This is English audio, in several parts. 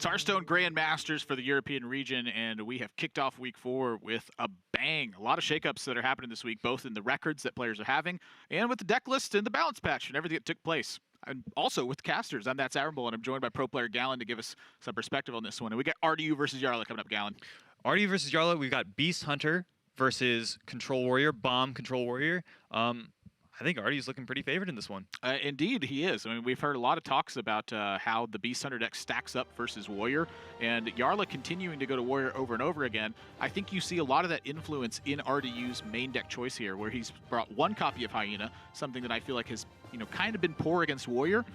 Hearthstone Grandmasters for the European region, and we have kicked off week 4 with a bang. A lot of shakeups that are happening this week, both in the records that players are having, and with the deck list and the balance patch and everything that took place. And also with the casters. I'm That's Admirable, and I'm joined by pro player Gallon to give us some perspective on this one. And we got RDU versus Jarla coming up, Gallon. RDU versus Jarla, we've got Beast Hunter versus Control Warrior, Bomb Control Warrior. I think RDU's looking pretty favored in this one. Indeed, he is. I mean, we've heard a lot of talks about how the Beast Hunter deck stacks up versus Warrior, and Jarla continuing to go to Warrior over and over again. I think you see a lot of that influence in RDU's main deck choice here, where he's brought 1 copy of Hyena, something that I feel like has kind of been poor against Warrior.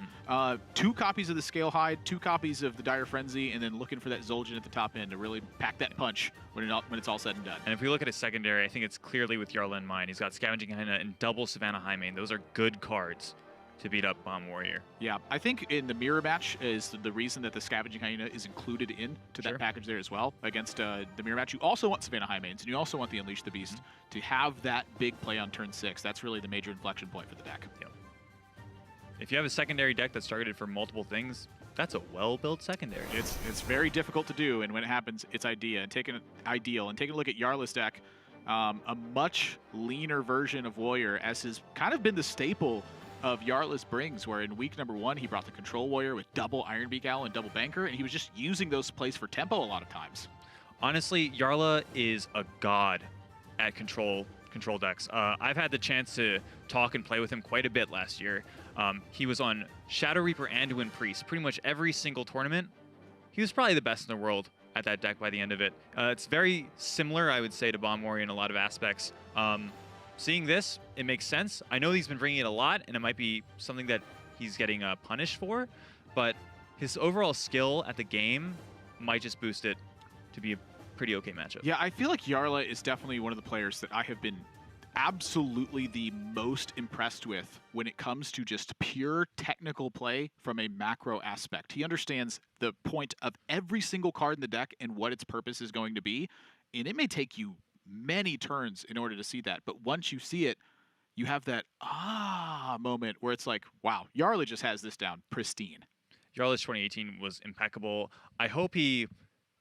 2 copies of the Scale Hide, 2 copies of the Dire Frenzy, and then looking for that Zul'jin at the top end to really pack that punch when it's all said and done. And if we look at his secondary, I think it's clearly with Jarla in mind. He's got Scavenging Hyena and double Savannah Highmane. Those are good cards to beat up Bomb Warrior. Yeah, I think in the mirror match is the reason that the Scavenging Hyena is included into that package there as well. Against the mirror match, you also want Savannah Highmanes, and you also want the Unleash the Beast to have that big play on turn 6. That's really the major inflection point for the deck. Yep. If you have a secondary deck that's targeted for multiple things, that's a well-built secondary. It's very difficult to do, and when it happens, it's ideal. And taking a look at Jarla's deck, a much leaner version of Warrior, as has kind of been the staple of Jarla's brings, where in week number 1 he brought the Control Warrior with double Ironbeak Owl and double Banker, and he was just using those plays for tempo a lot of times. Honestly, Jarla is a god at control decks. I've had the chance to talk and play with him quite a bit last year. He was on Shadow Reaper and Wind Priest pretty much every single tournament. He was probably the best in the world at that deck by the end of it. It's very similar, I would say, to Bomb Warrior in a lot of aspects. Seeing this, it makes sense. I know he's been bringing it a lot, and it might be something that he's getting punished for, but his overall skill at the game might just boost it to be a pretty okay matchup. Yeah, I feel like Jarla is definitely one of the players that I have been absolutely the most impressed with when it comes to just pure technical play from a macro aspect. He understands the point of every single card in the deck and what its purpose is going to be, and it may take you many turns in order to see that, but once you see it, you have that moment where it's like, wow, Jarla just has this down pristine. Jarla's 2018 was impeccable. I hope he's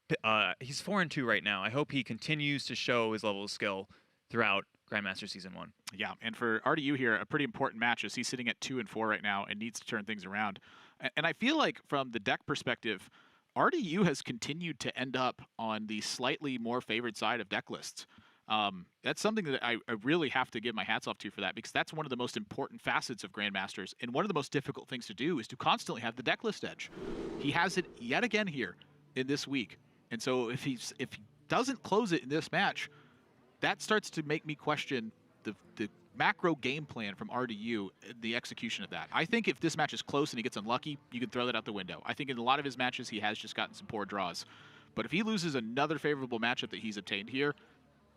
4-2 right now. I hope he continues to show his level of skill throughout Grandmaster Season 1. Yeah, and for RDU here, a pretty important match as he's sitting at 2 and 4 right now and needs to turn things around. And I feel like from the deck perspective, RDU has continued to end up on the slightly more favored side of deck lists. That's something that I really have to give my hats off to for that, because that's one of the most important facets of Grandmasters, and one of the most difficult things to do is to constantly have the deck list edge. He has it yet again here in this week, and so if he doesn't close it in this match, that starts to make me question the macro game plan from RDU, the execution of that. I think if this match is close and he gets unlucky, you can throw that out the window. I think in a lot of his matches, he has just gotten some poor draws. But if he loses another favorable matchup that he's obtained here,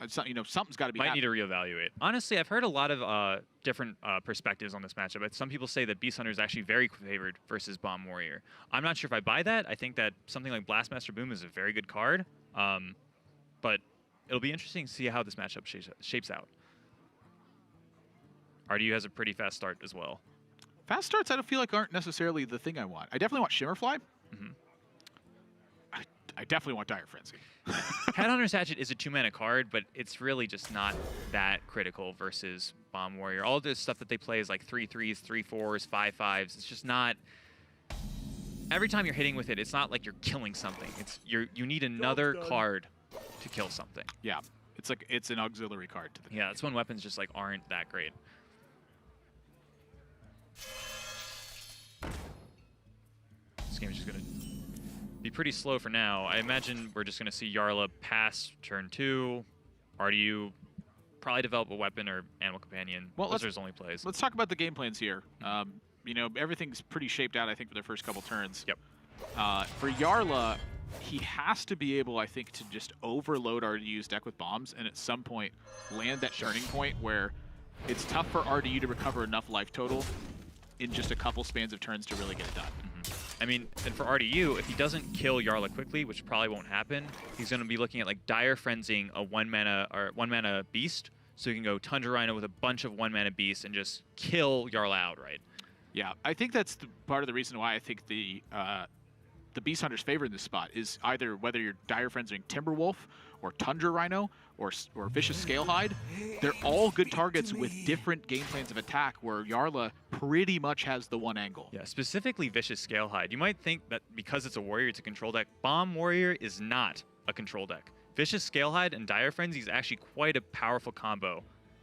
something's got to be Might need to reevaluate. Honestly, I've heard a lot of different perspectives on this matchup. Some people say that Beast Hunter is actually very favored versus Bomb Warrior. I'm not sure if I buy that. I think that something like Blastmaster Boom is a very good card. But it'll be interesting to see how this matchup shapes out. RDU has a pretty fast start as well. Fast starts, I don't feel like aren't necessarily the thing I want. I definitely want Shimmerfly. I definitely want Dire Frenzy. Headhunter's Hatchet is a 2-mana card, but it's really just not that critical versus Bomb Warrior. All this stuff that they play is like 3/3s, 3/4s, 5/5s. It's just not... Every time you're hitting with it, it's not like you're killing something. You need another card to kill something. Yeah, it's an auxiliary card to the deck. Yeah, that's when weapons just aren't that great. This game is just gonna be pretty slow for now. I imagine we're just gonna see Jarla pass turn 2. RDU probably develop a weapon or animal companion. Well, those are his only plays. Let's talk about the game plans here. Everything's pretty shaped out, I think, for their first couple turns. Yep. For Jarla, he has to be able, I think, to just overload RDU's deck with bombs and at some point land that turning point where it's tough for RDU to recover enough life total in just a couple spans of turns to really get it done. I mean, and for RDU, if he doesn't kill Jarla quickly, which probably won't happen, he's going to be looking at Dire Frenzying a 1-mana beast, so he can go Tundra Rhino with a bunch of 1-mana beasts and just kill Jarla outright. Yeah, I think that's part of the reason why I think the the Beast Hunter's favor in this spot is either whether you're Dire Frenzying Timberwolf or Tundra Rhino or Vicious Scalehide. They're all good targets with different game plans of attack where Jarla pretty much has the one angle. Yeah, specifically Vicious Scalehide. You might think that because it's a warrior, it's a control deck. Bomb Warrior is not a control deck. Vicious Scalehide and Dire Frenzy is actually quite a powerful combo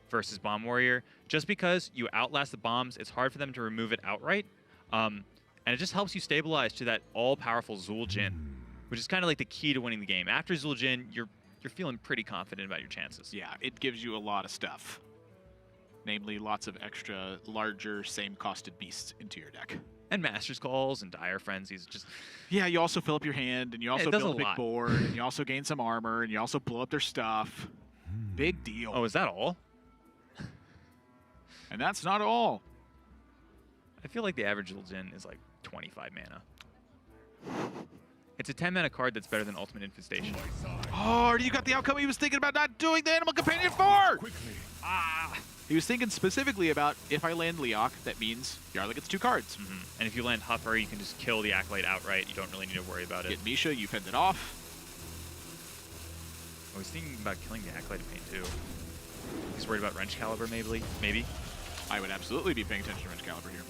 versus Bomb Warrior. Just because you outlast the bombs, it's hard for them to remove it outright. And it just helps you stabilize to that all-powerful Zul'jin, which is kind of like the key to winning the game. After Zul'jin, you're feeling pretty confident about your chances. Yeah, it gives you a lot of stuff. Namely, lots of extra, larger, same-costed beasts into your deck. And Master's Calls and Dire Frenzies. Just yeah, you also fill up your hand, and you also build a big lot. board, and you also gain some armor, and you also blow up their stuff. Big deal. Oh, is that all? And that's not all. I feel like the average Zul'jin is like 25 mana. It's a 10 mana card that's better than Ultimate Infestation. Oh, you got the outcome he was thinking about not doing the Animal Companion for! He was thinking specifically about if I land Leok, that means Jarla gets 2 cards. And if you land Huffer, you can just kill the Acolyte outright. You don't really need to worry about it. Get Misha, you fend it off. I was thinking about killing the Acolyte of Pain too. He's worried about Wrench Caliber, maybe. I would absolutely be paying attention to Wrench Caliber here.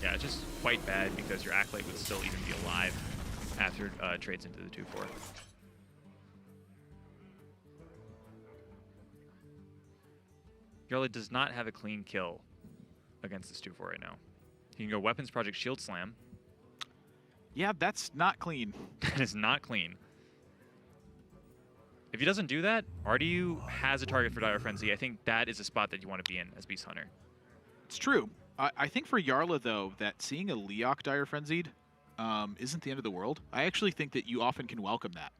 Yeah, it's just quite bad because your Acolyte would still even be alive after trades into the 2/4. Jarla does not have a clean kill against this 2/4 right now. He can go Weapons Project Shield Slam. Yeah, that's not clean. That is not clean. If he doesn't do that, RDU has a target for Dire Frenzy. I think that is a spot that you want to be in as Beast Hunter. It's true. I think for Jarla, though, that seeing a Leok Dire Frenzied isn't the end of the world. I actually think that you often can welcome that.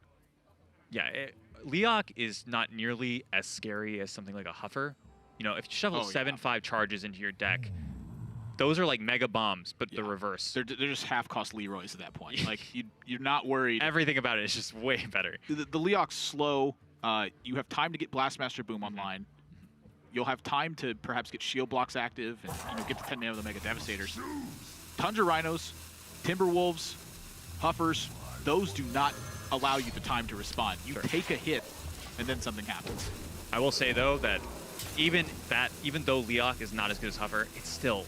Yeah, Leok is not nearly as scary as something like a Huffer. You know, if you shovel 7/5 charges into your deck, those are like mega bombs, but the reverse. They're just half-cost Leroys at that point. Like, you're not worried. Everything about it is just way better. The Leok's slow. You have time to get Blastmaster Boom online. You'll have time to perhaps get Shield Blocks active and get the 10 mana of the Mega Devastators. Tundra Rhinos, Timberwolves, Huffers, those do not allow you the time to respond. You take a hit, and then something happens. I will say, though, that even though Leok is not as good as Huffer, it's still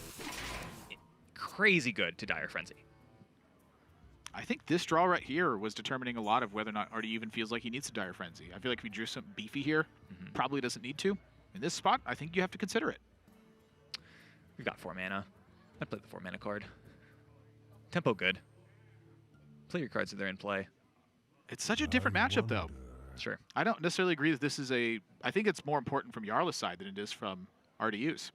crazy good to Dire Frenzy. I think this draw right here was determining a lot of whether or not Artie even feels like he needs a Dire Frenzy. I feel like if he drew something beefy here, probably doesn't need to. In this spot, I think you have to consider it. We've got 4 mana. I'd play the 4 mana card. Tempo good. Play your cards if they're in play. It's such a different matchup, though. Sure. I don't necessarily agree that this is a... I think it's more important from Jarla's side than it is from RDU's.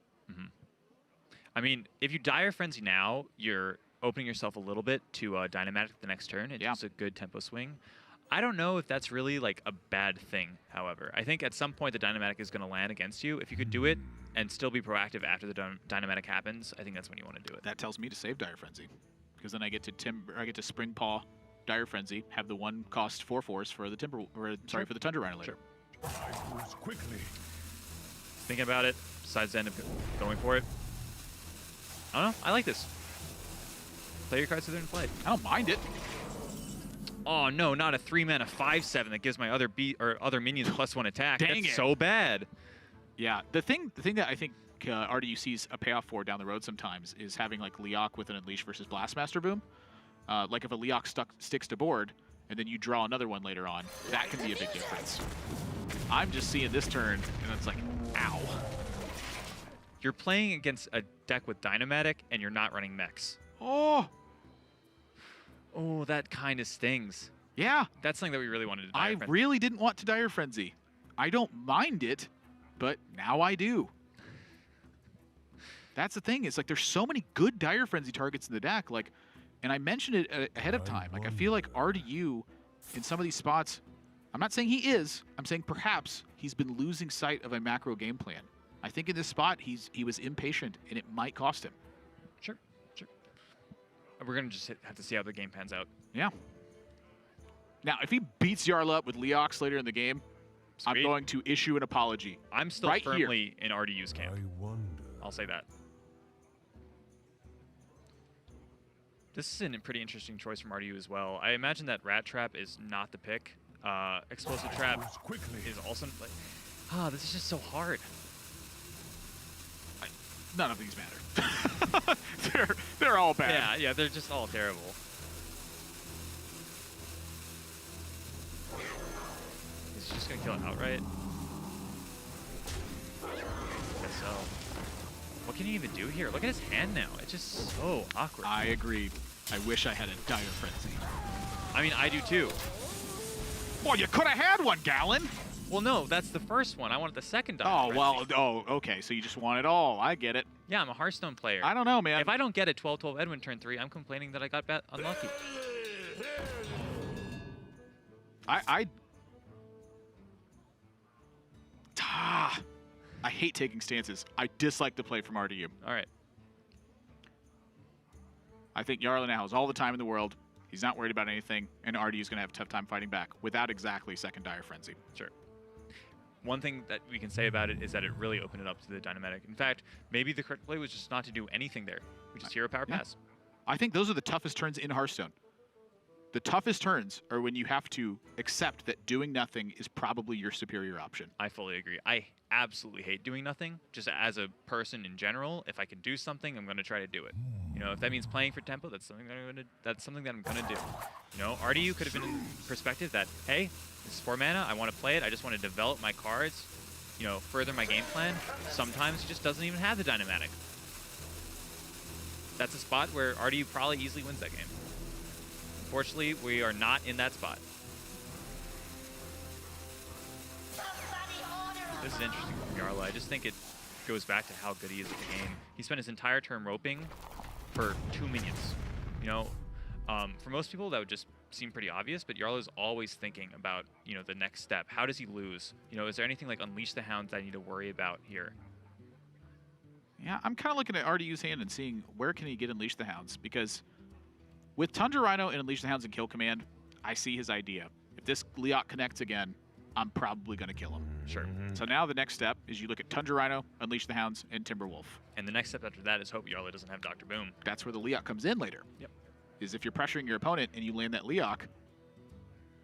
I mean, if you Dire Frenzy now, you're opening yourself a little bit to Dynamatic the next turn. It's just a good tempo swing. I don't know if that's really like a bad thing, however. I think at some point the Dynamatic is going to land against you. If you could do it and still be proactive after the Dynamatic happens, I think that's when you want to do it. That tells me to save Dire Frenzy. Because then I get to Spring Paw, Dire Frenzy, have the 1-cost 4/4s for the for the Tundra Rhino later. Quickly. Thinking about it, besides the end of going for it. I don't know. I like this. Play your cards so they're in play. I don't mind it. Oh no, not a 3-mana 5/7 that gives my other minions +1 attack. That's so bad. Yeah, the thing that I think RDU sees a payoff for down the road sometimes is having like Leok with an Unleash versus Blastmaster Boom. Like if a Leok sticks to board and then you draw another one later on, that can be a big difference. I'm just seeing this turn and it's like, ow. You're playing against a deck with Dynamatic and you're not running mechs. Oh, that kind of stings. Yeah. That's something that we really wanted to Dire Frenzy. I really didn't want to Dire Frenzy. I don't mind it, but now I do. That's the thing. It's like there's so many good Dire Frenzy targets in the deck. Like, and I mentioned it ahead of time. Like, I feel like RDU in some of these spots, I'm not saying he is. I'm saying perhaps he's been losing sight of a macro game plan. I think in this spot, he was impatient, and it might cost him. Sure. We're going to just have to see how the game pans out. Yeah. Now, if he beats Jarla up with Leox later in the game, I'm going to issue an apology. I'm still firmly in RDU's camp. I'll say that. This is a pretty interesting choice from RDU as well. I imagine that Rat Trap is not the pick. Explosive Trap is also like, this is just so hard. None of these matter. they're all bad. Yeah, they're just all terrible. Is he just gonna kill it outright? Guess so. What can he even do here? Look at his hand now. It's just so awkward. I agree. I wish I had a Dire Frenzy. I mean, I do too. Well, you could have had one, Gallon. Well, no, that's the first one. I wanted the second Dire Oh, Frenzy. well, okay. So you just want it all. I get it. Yeah, I'm a Hearthstone player. I don't know, man. If I don't get a 12-12 Edwin turn 3, I'm complaining that I got unlucky. I hate taking stances. I dislike the play from RDU. All right. I think Jarla now has all the time in the world. He's not worried about anything, and RDU's going to have a tough time fighting back without exactly second Dire Frenzy. Sure. One thing that we can say about it is that it really opened it up to the Dynamatic. In fact, maybe the correct play was just not to do anything there. We just hero power pass. I think those are the toughest turns in Hearthstone. The toughest turns are when you have to accept that doing nothing is probably your superior option. I fully agree. I absolutely hate doing nothing. Just as a person in general, if I can do something, I'm going to try to do it. You know, if that means playing for tempo, that's something that I'm going to do. You know, RDU could have been in perspective that, hey, this is 4 mana. I want to play it. I just want to develop my cards, you know, further my game plan. Sometimes he just doesn't even have the Dynamatic. That's a spot where RDU probably easily wins that game. Unfortunately, we are not in that spot. This is interesting from Jarla. I just think it goes back to how good he is at the game. He spent his entire turn roping for 2 minions. You know, for most people that would just seem pretty obvious, but Jarla's always thinking about, you know, the next step. How does he lose? You know, is there anything like Unleash the Hounds that I need to worry about here? Yeah, I'm kind of looking at RDU's hand and seeing where can he get Unleash the Hounds, because with Tundra Rhino and Unleash the Hounds and Kill Command, I see his idea. If this Leok connects again, I'm probably going to kill him. Sure. So now the next step is you look at Tundra Rhino, Unleash the Hounds, and Timberwolf. And the next step after that is hope Jarla doesn't have Dr. Boom. That's where the Leok comes in later. Yep. Is if you're pressuring your opponent and you land that Leok,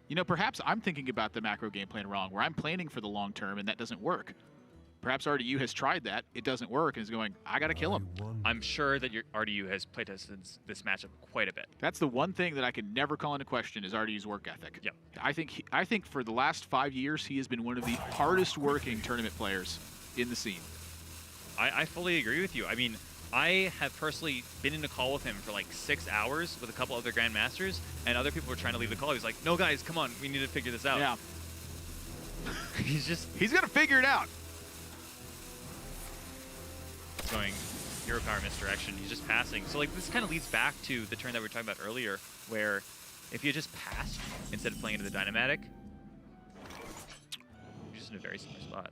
you know, perhaps I'm thinking about the macro game plan wrong, where I'm planning for the long term and that doesn't work. Perhaps RDU has tried that, it doesn't work, and is going, I got to kill him. I'm sure that your RDU has playtested this matchup quite a bit. That's the one thing that I can never call into question is RDU's work ethic. Yep. I think for the last 5 years, he has been one of the hardest working tournament players in the scene. I fully agree with you. I mean, I have personally been in a call with him for like 6 hours with a couple other Grandmasters, and other people were trying to leave the call. He's like, no, guys, come on, we need to figure this out. Yeah. He's going to figure it out. Going hero power misdirection. He's just passing. So like this kind of leads back to the turn that we were talking about earlier, where if you just passed instead of playing into the Dynamatic, you're just in a very similar spot.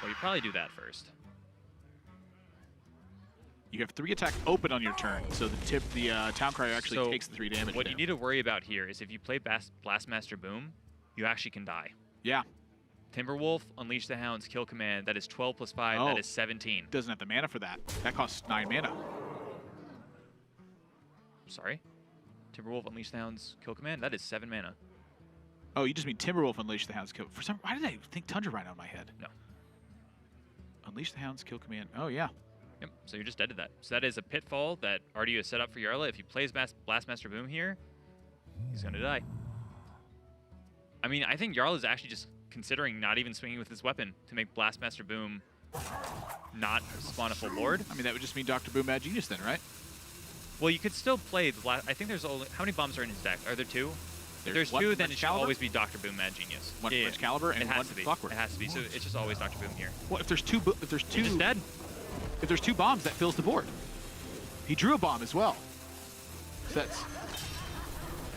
Well, you probably do that first. You have 3 attacks open on your turn, so the Town Crier actually takes the 3 damage. What you need to worry about here is if you play Blastmaster Boom, you actually can die. Yeah. Timberwolf, Unleash the Hounds, Kill Command, that is 12 plus 5, that is 17. Doesn't have the mana for that. That costs 9 mana. Sorry? Timberwolf, Unleash the Hounds, Kill Command, that is 7 mana. Oh, you just mean Timberwolf, Unleash the Hounds, Kill... Why did I think Tundra Rhino in my head? No. Unleash the Hounds, Kill Command. Oh, yeah. Yep, so you're just dead to that. So that is a pitfall that RDU has set up for Jarla. If he plays Blastmaster Boom here, he's going to die. I mean, I think Jarla is actually just considering not even swinging with his weapon to make Blastmaster Boom not spawn a full board. I mean, that would just mean Dr. Boom Mad Genius then, right? Well, you could still play the Blast. I think there's only... How many bombs are in his deck? Are there 2? If there's 2, then it should always be Dr. Boom Mad Genius. One for Excalibur and one for Clockwork. It has to be. So it's just always Dr. Boom here. Well, if there's 2... He's just dead. If there's 2 bombs, that fills the board. He drew a bomb as well. So that's...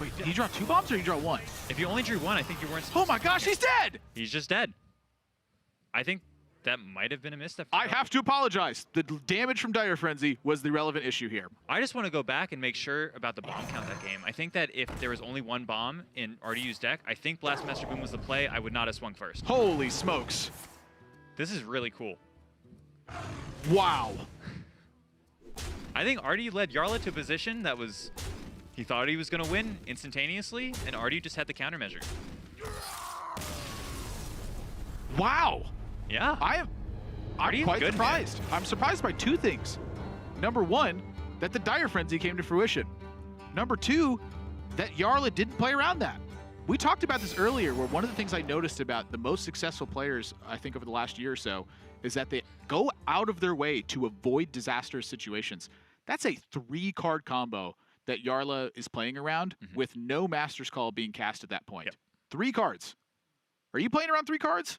Wait, did he draw 2 bombs or did he draw 1? If you only drew 1, I think you weren't... Oh my gosh, he's dead! He's just dead. I think that might have been a misstep. I have to apologize. The damage from Dire Frenzy was the relevant issue here. I just want to go back and make sure about the bomb count that game. I think that if there was only 1 bomb in RDU's deck, I think Blastmaster Boom was the play. I would not have swung first. Holy smokes. This is really cool. Wow. I think Artie led Jarla to a position that was, he thought he was going to win instantaneously, and Artie just had the countermeasure. Wow. Yeah. I'm quite surprised. I'm surprised by two things. Number one, that the Dire Frenzy came to fruition. Number two, that Jarla didn't play around that. We talked about this earlier, where one of the things I noticed about the most successful players, I think over the last year or so, is that they go out of their way to avoid disastrous situations. That's a 3-card combo that Jarla is playing around with no Master's Call being cast at that point. Yep. 3 cards. Are you playing around 3 cards?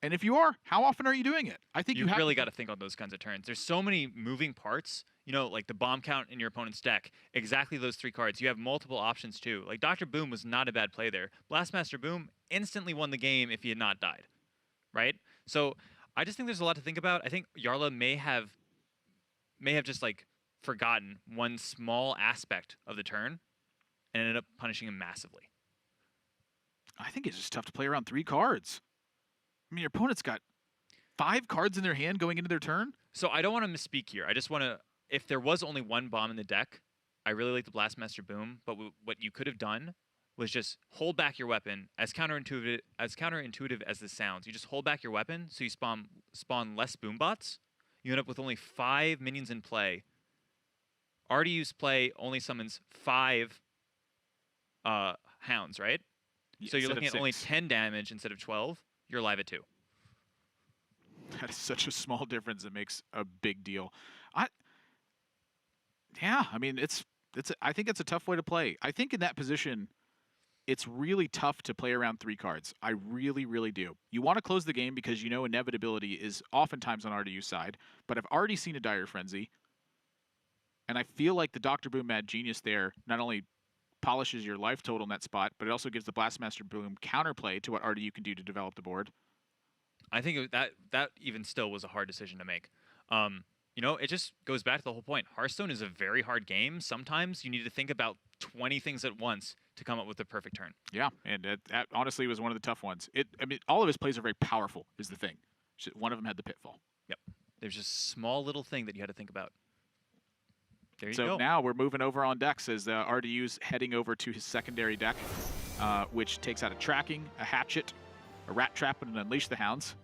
And if you are, how often are you doing it? I think You've really got to think on those kinds of turns. There's so many moving parts, you know, like the bomb count in your opponent's deck. Exactly those 3 cards. You have multiple options too. Like Dr. Boom was not a bad play there. Blastmaster Boom instantly won the game if he had not died, right? So I just think there's a lot to think about. I think Jarla may have just like forgotten one small aspect of the turn and ended up punishing him massively. I think it's just tough to play around 3 cards. I mean, your opponent's got 5 cards in their hand going into their turn. So I don't want to misspeak here. I just want to, if there was only one bomb in the deck, I really like the Blastmaster Boom, but what you could have done was just hold back your weapon. As counterintuitive as this sounds, you just hold back your weapon so you spawn less boom bots. You end up with only 5 minions in play. Ardio's play only summons 5 hounds, right? Yeah, so you're looking at 6. only 10 damage instead of 12. You're alive at 2. That is such a small difference. It makes a big deal. I mean, I think it's a tough way to play. I think in that position, it's really tough to play around 3 cards. I really, really do. You want to close the game because you know inevitability is oftentimes on Ardio's side, but I've already seen a Dire Frenzy, and I feel like the Dr. Boom Mad Genius there not only polishes your life total in that spot, but it also gives the Blastmaster Boom counterplay to what Artie can do to develop the board. I think that even still was a hard decision to make. You know, it just goes back to the whole point. Hearthstone is a very hard game. Sometimes you need to think about 20 things at once to come up with the perfect turn. Yeah, and that honestly was one of the tough ones. I mean, all of his plays are very powerful, is the thing. One of them had the pitfall. Yep. There's just a small little thing that you had to think about. There you go. So now we're moving over on decks as RDU's heading over to his secondary deck, which takes out a Tracking, a Hatchet, a Rat Trap, and an Unleash the Hounds.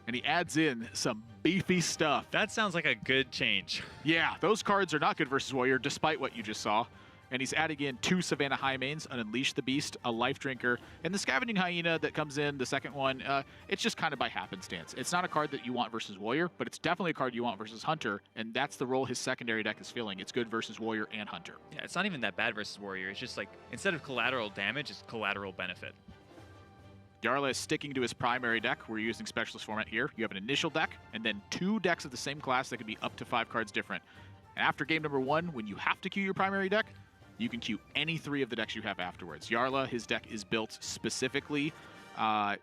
And he adds in some beefy stuff. That sounds like a good change. Yeah, those cards are not good versus Warrior, despite what you just saw. And he's adding in 2 Savannah High Mains, an Unleash the Beast, a Life Drinker, and the Scavenging Hyena that comes in, the second one. It's just kind of by happenstance. It's not a card that you want versus Warrior, but it's definitely a card you want versus Hunter, and that's the role his secondary deck is filling. It's good versus Warrior and Hunter. Yeah, it's not even that bad versus Warrior. It's just like, instead of collateral damage, it's collateral benefit. Jarla is sticking to his primary deck. We're using Specialist format here. You have an initial deck, and then 2 decks of the same class that can be up to 5 cards different. And after game number 1, when you have to queue your primary deck, you can queue any 3 of the decks you have afterwards. Jarla, his deck is built specifically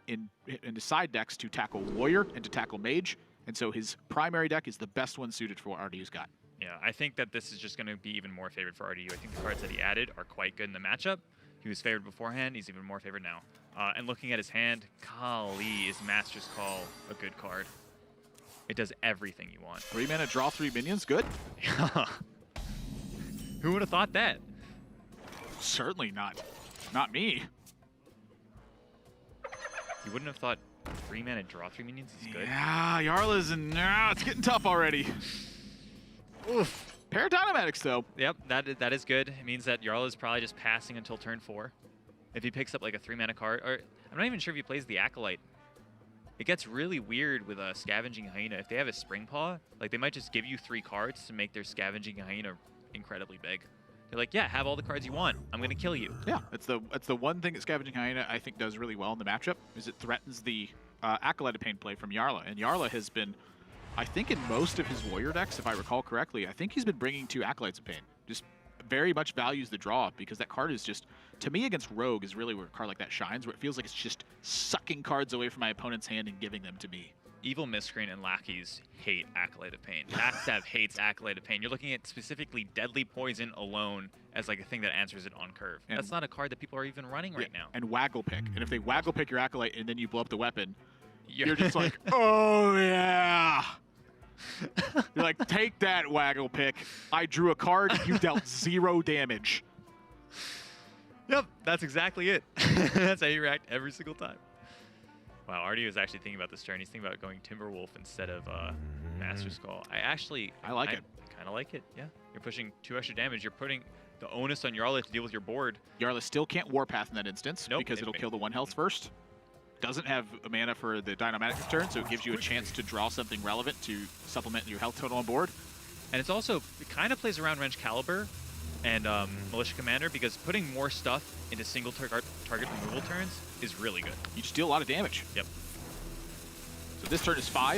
in the side decks to tackle Warrior and to tackle Mage, and so his primary deck is the best one suited for what RDU's got. Yeah, I think that this is just going to be even more favored for RDU. I think the cards that he added are quite good in the matchup. He was favored beforehand. He's even more favored now. And looking at his hand, golly, is Master's Call a good card. It does everything you want. 3 mana, draw 3 minions, good? Who would have thought that? Certainly not. Not me. You wouldn't have thought 3 mana, draw 3 minions is good? Yeah, Jarla's and it's getting tough already. Oof. Paradigmatics, though. Yep, that is good. It means that Jarla is probably just passing until turn 4. If he picks up like a 3 mana card, or I'm not even sure if he plays the Acolyte. It gets really weird with a Scavenging Hyena. If they have a Spring Paw, like they might just give you 3 cards to make their Scavenging Hyena incredibly big. They're like, yeah, have all the cards you want. I'm gonna kill you. Yeah, that's the one thing that Scavenging Hyena I think does really well in the matchup is it threatens the Acolyte of Pain play from Jarla, and Jarla has been, I think in most of his Warrior decks, if I recall correctly, I think he's been bringing 2 Acolytes of Pain. Just very much values the draw because that card is just, to me against Rogue is really where a card like that shines, where it feels like it's just sucking cards away from my opponent's hand and giving them to me. Evil Miscreant and Lackeys hate Acolyte of Pain. Backstab hates Acolyte of Pain. You're looking at specifically Deadly Poison alone as like a thing that answers it on curve. And that's not a card that people are even running right now. And Waggle Pick. And if they Waggle Pick your Acolyte and then you blow up the weapon, you're just like, oh yeah. You're like, take that, Waggle Pick. I drew a card, you dealt 0 damage. Yep, that's exactly it. That's how you react every single time. Wow, Artie was actually thinking about this turn. He's thinking about going Timberwolf instead of Master's Call. I like it. I kind of like it, yeah. You're pushing 2 extra damage. You're putting the onus on Jarla to deal with your board. Jarla still can't Warpath in that instance because it'll kill the 1 health first. Doesn't have a mana for the Dynamatic turn, so it gives you a chance to draw something relevant to supplement your health total on board. And it's also, it kind of plays around Wrench Caliber and Militia Commander, because putting more stuff into single target removal turns is really good. You just deal a lot of damage. Yep. So this turn is 5.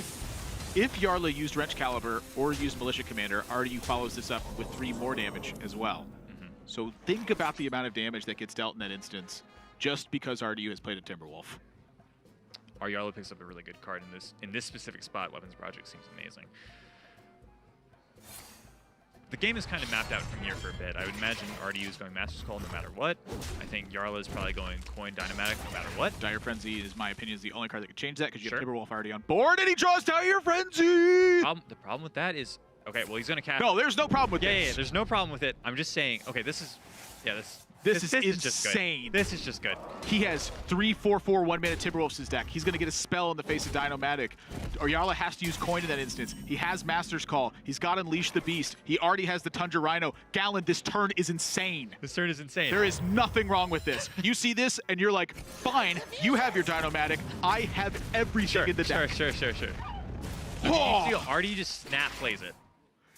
If Jarla used Wrench Caliber or used Militia Commander, RDU follows this up with 3 more damage as well. So think about the amount of damage that gets dealt in that instance just because RDU has played a Timberwolf. Our Jarla picks up a really good card in this specific spot. Weapons Project seems amazing. The game is kind of mapped out from here for a bit. I would imagine RDU is going Master's Call no matter what. I think Jarla is probably going Coin Dynamatic no matter what. Dire Frenzy, is my opinion, is the only card that could change that because you have Timberwolf already on board, and he draws Dire Frenzy! The problem with that is, okay, well, he's going to cast... No, there's no problem with this. Yeah, there's no problem with it. I'm just saying, okay, this is insane. just good. This is just good. He has 3/4/4 1-mana Timberwolves in his deck. He's going to get a spell in the face of Dinomatic. Jarla has to use Coin in that instance. He has Master's Call. He's got Unleash the Beast. He already has the Tundra Rhino. Gallon, this turn is insane. This turn is insane. There is nothing wrong with this. You see this, and you're like, fine, you have your Dinomatic. I have everything in the deck. Sure. Oh. You see Artie just snap plays it.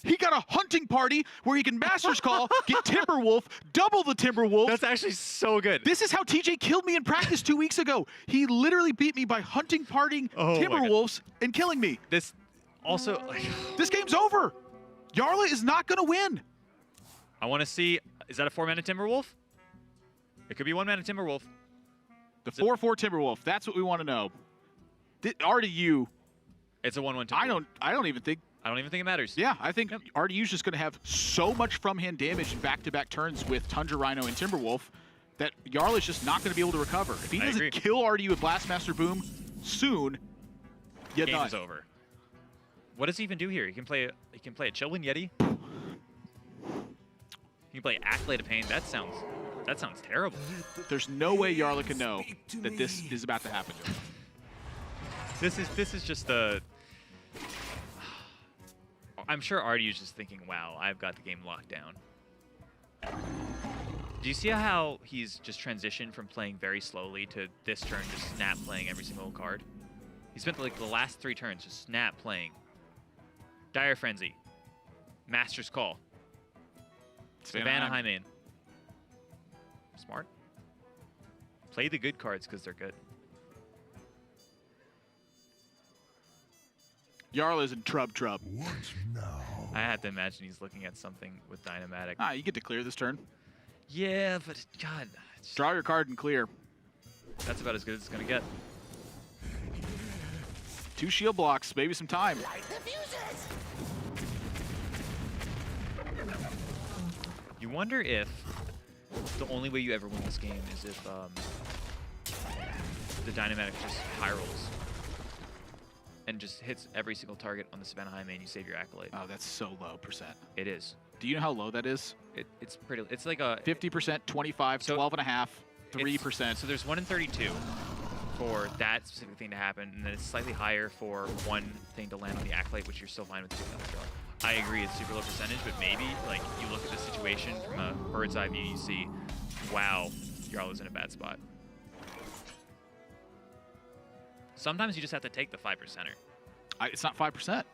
He got a hunting party where he can Master's Call, get Timberwolf, double the Timberwolf. That's actually so good. This is how TJ killed me in practice 2 weeks ago. He literally beat me by hunting partying Timberwolves and killing me. This also... This game's over. Jarla is not going to win. I want to see... Is that a 4-mana Timberwolf? It could be 1-mana Timberwolf. The 4/4 Timberwolf. That's what we want to know. RDU... It's a 1/1 Timberwolf. I don't even think it matters. Yeah, I think RDU's just going to have so much from-hand damage in back-to-back turns with Tundra Rhino and Timberwolf that Jarla's just not going to be able to recover. If he doesn't kill RDU with Blastmaster Boom soon, you're done. Game is over. What does he even do here? He can play a Chillwind Yeti. He can play Acolyte of Pain. That sounds terrible. There's no way Jarla can know that this is about to happen to him. This is just the... I'm sure Artie's just thinking, wow, I've got the game locked down. Do you see how he's just transitioned from playing very slowly to this turn just snap playing every single card? He spent like the last 3 turns just snap playing. Dire Frenzy. Master's Call. Savannah Highmane. Smart. Play the good cards because they're good. Jarla's in trub. What now? I had to imagine he's looking at something with Dynamatic. You get to clear this turn. Yeah, but God. Draw your card and clear. That's about as good as it's going to get. 2 shield blocks, maybe some time. You wonder if the only way you ever win this game is if the Dynamatic just high rolls and just hits every single target on the Savannah Highmane. You save your Acolyte. Oh, that's so low percent. It is. Do you know how low that is? It's pretty. It's like a 50%, 25, 12.5, 3%. So there's 1 in 32 for that specific thing to happen, and then it's slightly higher for one thing to land on the Acolyte, which you're still fine with taking another draw. I agree, it's super low percentage, but maybe like you look at the situation from a bird's eye view, you see, wow, Jarla's in a bad spot. Sometimes you just have to take the 5%er. It's not 5%.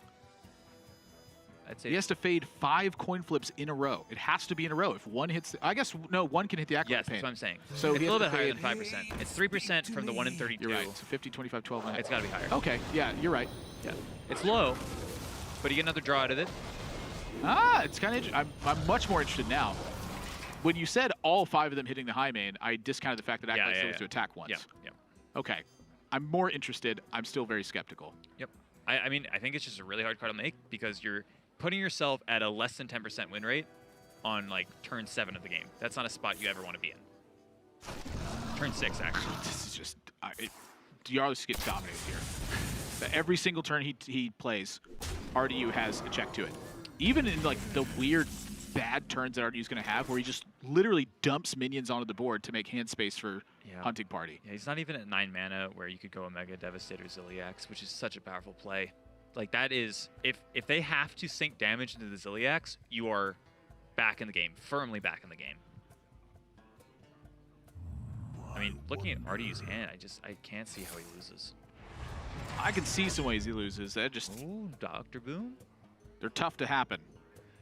I'd say he has to fade 5 coin flips in a row. It has to be in a row. If one hits, I guess no, one can hit the Acolyte. Yes, that's what I'm saying. So it's a little bit higher than 5%. It's 3% from the 1 in 32. You're right. So 50, 25, 12. It's got to be higher. Okay, yeah, you're right. Yeah, it's low, but you get another draw out of it. It's kind of. I'm much more interested now. When you said all 5 of them hitting the Highmane, I discounted the fact that Acolyte still has to attack once. Yeah. Okay, I'm more interested. I'm still very skeptical. Yep. I mean, I think it's just a really hard card to make because you're putting yourself at a less than 10% win rate on like turn 7 of the game. That's not a spot you ever want to be in. Turn 6, actually. This is just Jarla gets dominated here. Every single turn he plays, RDU has a check to it. Even in like the weird bad turns that RDU's going to have, where he just literally dumps minions onto the board to make hand space for Hunting Party. Yeah, he's not even at 9 mana where you could go Omega Devastator Zilliax, which is such a powerful play. Like that is, if they have to sink damage into the Zilliax, you are back in the game, firmly back in the game. I mean, looking at RDU's hand, I can't see how he loses. I can see some ways he loses. That just Ooh, Dr. Boom. They're tough to happen.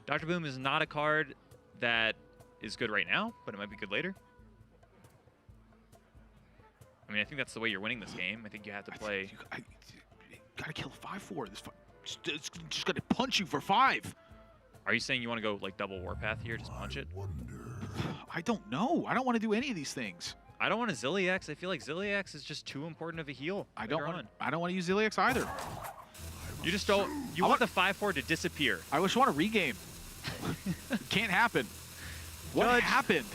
Dr. Boom is not a card that is good right now, but it might be good later. I mean, I think that's the way you're winning this game. I think you have to play. You gotta kill 5/4. It's just gonna punch you for 5. Are you saying you want to go like double Warpath here, just punch it? I don't know. I don't want to do any of these things. I don't want a Zilliax. I feel like Zilliax is just too important of a heal. I don't want to use Zilliax either. You just don't. You want the 5/4 to disappear. I just want to regame. It can't happen. What happened?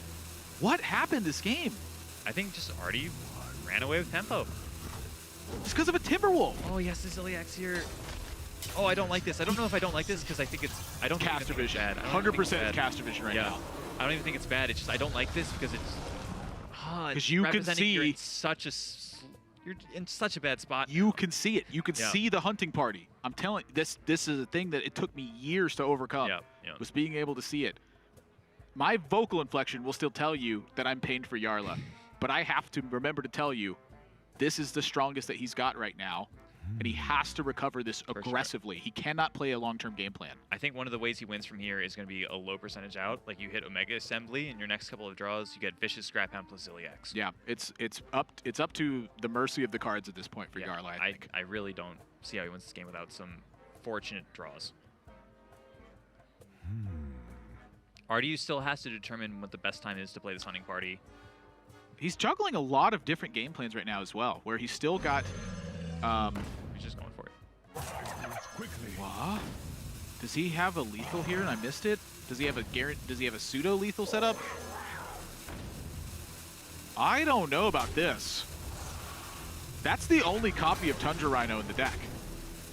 What happened this game? I think just RD ran away with tempo. It's because of a Timberwolf. Oh yes, the Zilliax here. Oh, I don't like this. I don't know if I don't like this because I think it's. I don't Caster think it's vision. bad. 100% caster vision right now. I don't even think it's bad. It's just I don't like this because it's. Because you can see. You're in such a bad spot. You can see it. You can see the Hunting Party. I'm telling you, this is a thing that it took me years to overcome. Was being able to see it. My vocal inflection will still tell you that I'm pained for Jarla, but I have to remember to tell you, this is the strongest that he's got right now, and he has to recover this aggressively. He cannot play a long-term game plan. I think one of the ways he wins from here is going to be a low percentage out. Like you hit Omega Assembly, in your next couple of draws, you get Vicious Scrap Hound plus Zilliax. Yeah, it's up to the mercy of the cards at this point for Jarla. I think. I really don't see how he wins this game without some fortunate draws. RDU still has to determine what the best time is to play this Hunting Party. He's juggling a lot of different game plans right now as well, where he's still got. He's just going for it. What? Does he have a lethal here and I missed it? Does he have a pseudo lethal setup? I don't know about this. That's the only copy of Tundra Rhino in the deck.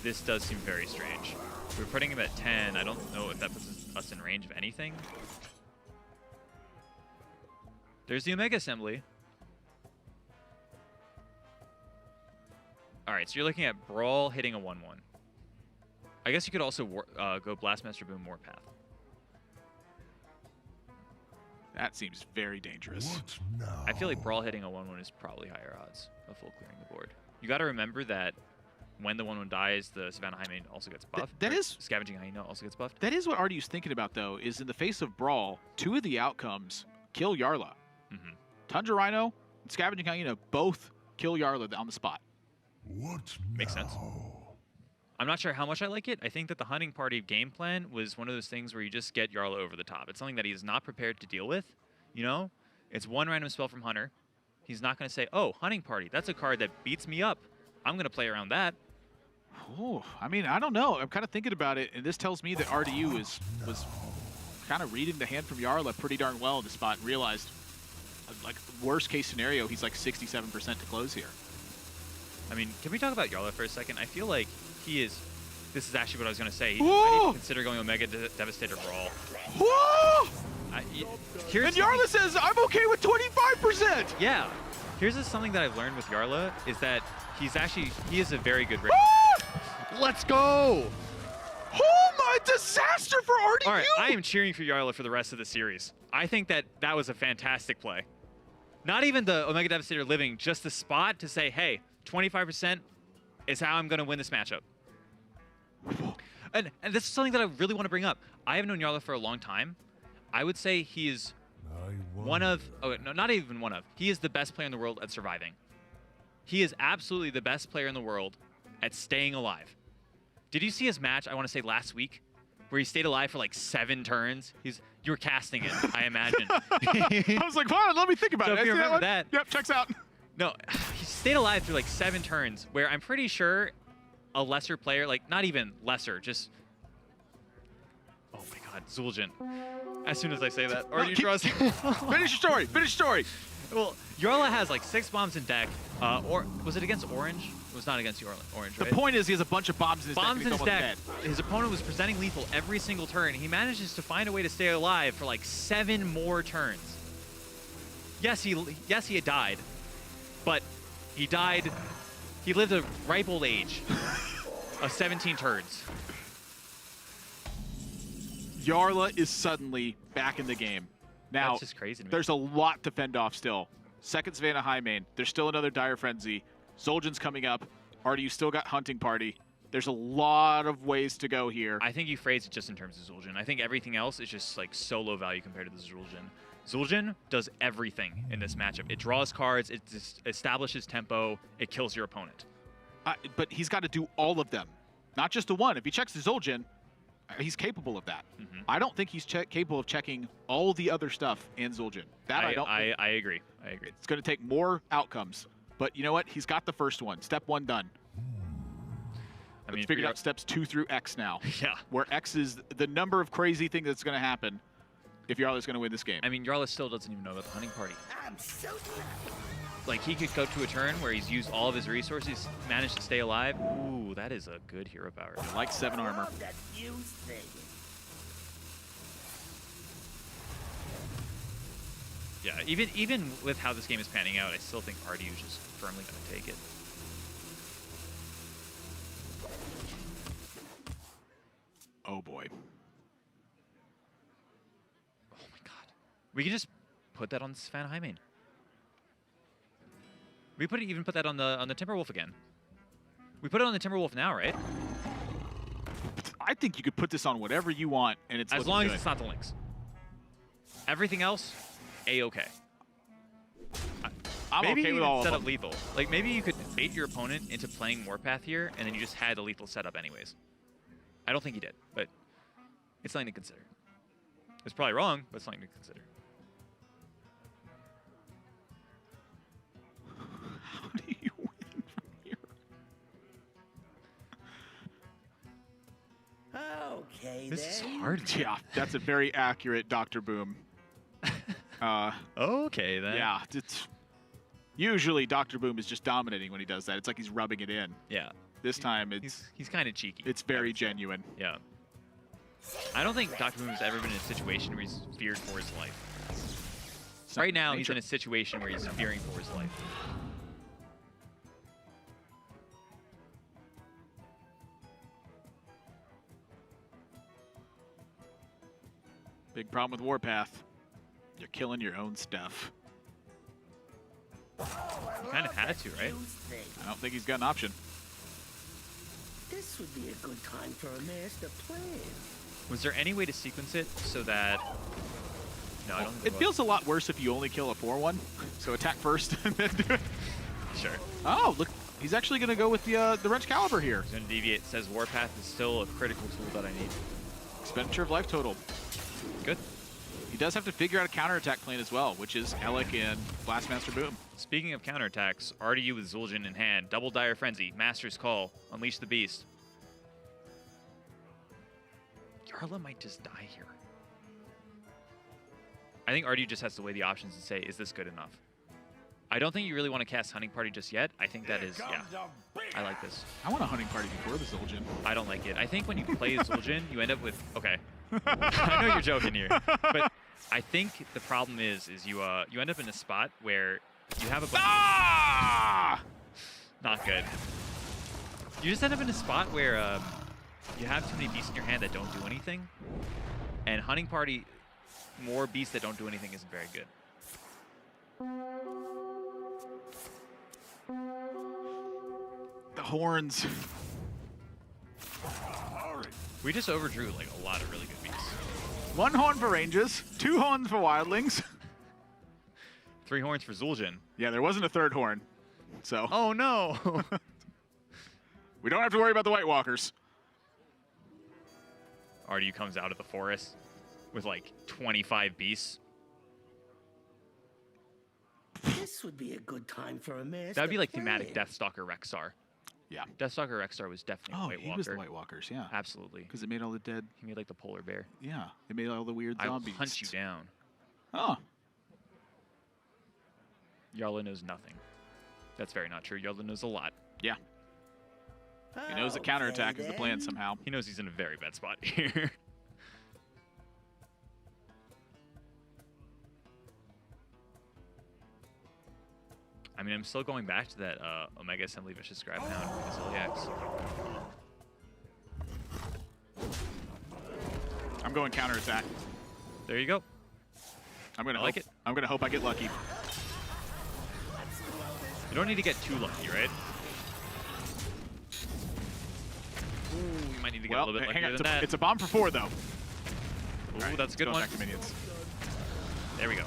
This does seem very strange. We're putting him at 10. I don't know if that puts us in range of anything. There's the Omega Assembly. All right, so you're looking at Brawl hitting a 1/1. I guess you could also go Blastmaster Boom Warpath. That seems very dangerous. I feel like Brawl hitting a 1/1 is probably higher odds of full clearing the board. You got to remember that when the 1/1 dies, the Savannah Hyena also gets buffed. That is Scavenging Hyena also gets buffed. That is what RDU's thinking about, though, is in the face of Brawl, 2 of the outcomes kill Jarla. Tundra Rhino and Scavenging Hyena both kill Jarla on the spot. Makes sense. I'm not sure how much I like it. I think that the Hunting Party game plan was one of those things where you just get Jarla over the top. It's something that he's not prepared to deal with. You know, it's one random spell from Hunter. He's not going to say, "Oh, Hunting Party, that's a card that beats me up. I'm going to play around that." Oh, I mean, I don't know. I'm kind of thinking about it, and this tells me that RDU was kind of reading the hand from Jarla pretty darn well in the spot and realized, like, worst case scenario, he's like 67% to close here. I mean, can we talk about Jarla for a second? I feel like he is. This is actually what I was going to say. He might even consider going Omega Devastator Brawl. Whoa! And Jarla says, I'm okay with 25%! Yeah. Here's something that I've learned with Jarla is that he is a very good risk. Let's go! Oh my disaster for RDU! All right, I am cheering for Jarla for the rest of the series. I think that was a fantastic play. Not even the Omega Devastator living, just the spot to say, hey, 25% is how I'm going to win this matchup. And this is something that I really want to bring up. I have known Jarla for a long time. I would say he is one of, no, not even one of, he is the best player in the world at surviving. He is absolutely the best player in the world at staying alive. Did you see his match, I want to say last week, where he stayed alive for like 7 turns? You were casting it, I imagine. I was like, hold on, let me think about it. If you remember that. Yep, checks out. No, he stayed alive through like 7 turns, where I'm pretty sure a lesser player, like not even lesser, just, oh my God, Zul'jin. As soon as I say that, or you trust. Finish your story. Well, Jarla has like 6 bombs in deck, or was it against Orange? was not against the orange, The right? point is he has a bunch of bombs in his deck. Bombs And in he's his almost deck. dead. His opponent was presenting lethal every single turn. He manages to find a way to stay alive for like 7 more turns. Yes, he had died, but he died. He lived a ripe old age of 17 turns. Jarla is suddenly back in the game. Now, That's just crazy to me. there's a lot to fend off still. Second Savannah High Main. There's still another Dire Frenzy. Zul'jin's coming up. Artie, you still got Hunting Party. There's a lot of ways to go here. I think you phrased it just in terms of Zul'jin. I think everything else is just like so low value compared to the Zul'jin. Zul'jin does everything in this matchup. It draws cards, it establishes tempo, it kills your opponent. But he's got to do all of them, not just the one. If he checks the Zul'jin, he's capable of that. Mm-hmm. I don't think he's capable of checking all the other stuff in Zul'jin. That I don't. I agree. I agree. It's going to take more outcomes. But you know what? He's got the first one. Step 1 done. Let's figure out steps 2 through X now. Yeah. Where X is the number of crazy things that's going to happen if Jarla's going to win this game. I mean, Jarla still doesn't even know about the Hunting Party. I'm so glad. Like, he could go to a turn where he's used all of his resources, managed to stay alive. Ooh, that is a good hero power. I like 7 armor. Love that fuse thing. Yeah, even with how this game is panning out, I still think RDU is just firmly going to take it. Oh boy. Oh my god. We can just put that on Savannah High Main. We even put that on the Timberwolf again. We put it on the Timberwolf now, right? I think you could put this on whatever you want, and it's As looking long good. as it's not the Lynx. Everything else, A-okay. I'm Maybe okay you with could all set of up them. lethal. Like, maybe you could bait your opponent into playing Warpath here, and then you just had the lethal setup anyways. I don't think he did, but it's something to consider. It's probably wrong, but it's something to consider. How do you win from here? Okay, This is then. hard. Yeah, that's a very accurate Dr. Boom. Okay, then. Yeah, usually Dr. Boom is just dominating when he does that. It's like he's rubbing it in. Yeah. This time He's kind of cheeky. it's very genuine. Yeah. I don't think Dr. Boom has ever been in a situation where he's feared for his life. Right now, he's in a situation where he's fearing for his life. Big problem with Warpath. You're killing your own stuff. He kind of had to, right? Fuse thing. I don't think he's got an option. This would be a good time for a master plan. Was there any way to sequence it so that... No, I don't think It there feels a lot worse if you only kill a 4-1. So attack first and then do it. was. Sure. Oh, look. He's actually going to go with the Wrench Caliber here. He's going to deviate. Says Warpath is still a critical tool that I need. Expenditure of life total. Good. He does have to figure out a counterattack plan as well, which is Alec and Blastmaster Boom. Speaking of counterattacks, RDU with Zul'jin in hand. Double Dire Frenzy. Master's Call. Unleash the Beast. Jarla might just die here. I think RDU just has to weigh the options and say, is this good enough? I don't think you really want to cast Hunting Party just yet. I think that is, yeah. I like this. I want a Hunting Party before the Zul'jin. I don't like it. I think when you play Zul'jin, you end up with, okay. I know you're joking here, but I think the problem is you end up in a spot where you have a bunch not good. You just end up in a spot where you have too many beasts in your hand that don't do anything, and Hunting Party, more beasts that don't do anything isn't very good. The horns. We just overdrew like a lot of really good beasts. 1 horn for ranges, 2 horns for wildlings. 3 horns for Zul'jin. Yeah, there wasn't a 3rd horn. So Oh no! we don't have to worry about the White Walkers. RDU comes out of the forest with like 25 beasts. This would be a good time for a master That would be like plan. thematic Deathstalker Rexar. Yeah. Deathstalker Rexar was definitely a Oh, White he Walker. was the White Walkers, yeah. Absolutely. Because it made all the dead. He made like the polar bear. Yeah, it made all the weird I will zombies. hunt you down. Oh, Jarla knows nothing. That's very not true. Jarla knows a lot. yeah. He knows that counterattack is the plan somehow. He knows he's in a very bad spot here. I mean, I'm still going back to that Omega Assembly Vicious Grab Pound because Iliax. I'm going counterattack. There you go. I'm gonna like it. I'm gonna hope I get lucky. You don't need to get too lucky, right? Ooh, you might need to get a little bit luckier than that. It's a bomb for 4 though. Ooh, Right, that's a good going one. Back to minions. There we go.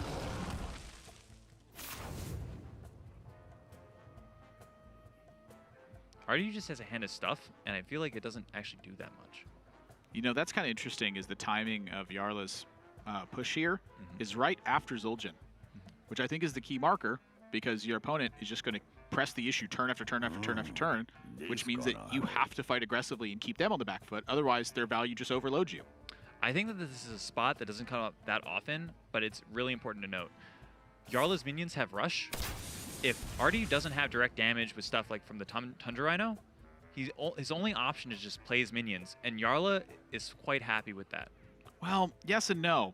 RDU just has a hand of stuff, and I feel like it doesn't actually do that much. You know, that's kind of interesting is the timing of Jarla's push here is right after Zul'jin, which I think is the key marker because your opponent is just going to press the issue turn after turn after turn after turn, which means that you have to fight aggressively and keep them on the back foot. Otherwise, their value just overloads you. I think that this is a spot that doesn't come up that often, but it's really important to note. Jarla's minions have rush. If RDU doesn't have direct damage with stuff like from the Tundra Rhino, his only option is just play his minions, and Jarla is quite happy with that. Well, yes and no.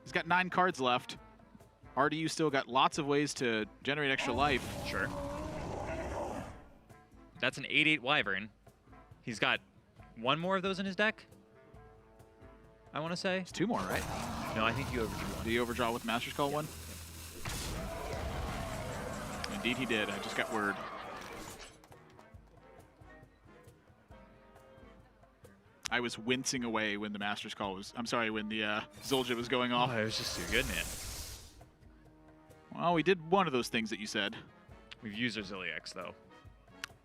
He's got 9 cards left. RDU still got lots of ways to generate extra life. Sure. That's an 8/8 Wyvern. He's got 1 more of those in his deck, I want to say. It's 2 more, right? No, I think you overdrew 1. Did he overdraw with Master's Call 1? Indeed he did. I just got word. I was wincing away when the Master's Call was... I'm sorry, when the Zul'jin was going off. Oh, it was just too good, man. Well, we did one of those things that you said. We've used our Ziliax, though.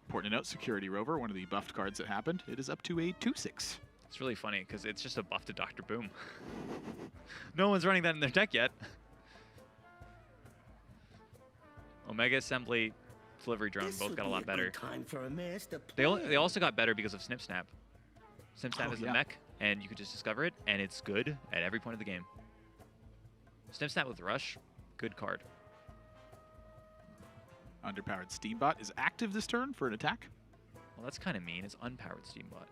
Important to note, Security Rover, one of the buffed cards that happened. It is up to a 2/6. It's really funny, because it's just a buff to Dr. Boom. No one's running that in their deck yet. Omega Assembly, Delivery Drone both got a lot better. Time for a master They also got better because of Snip Snap. Snip Snap is the yeah. mech, and you can just discover it, and it's good at every point of the game. Snip Snap with Rush, good card. Underpowered Steambot is active this turn for an attack. Well, that's kind of mean. It's unpowered Steambot.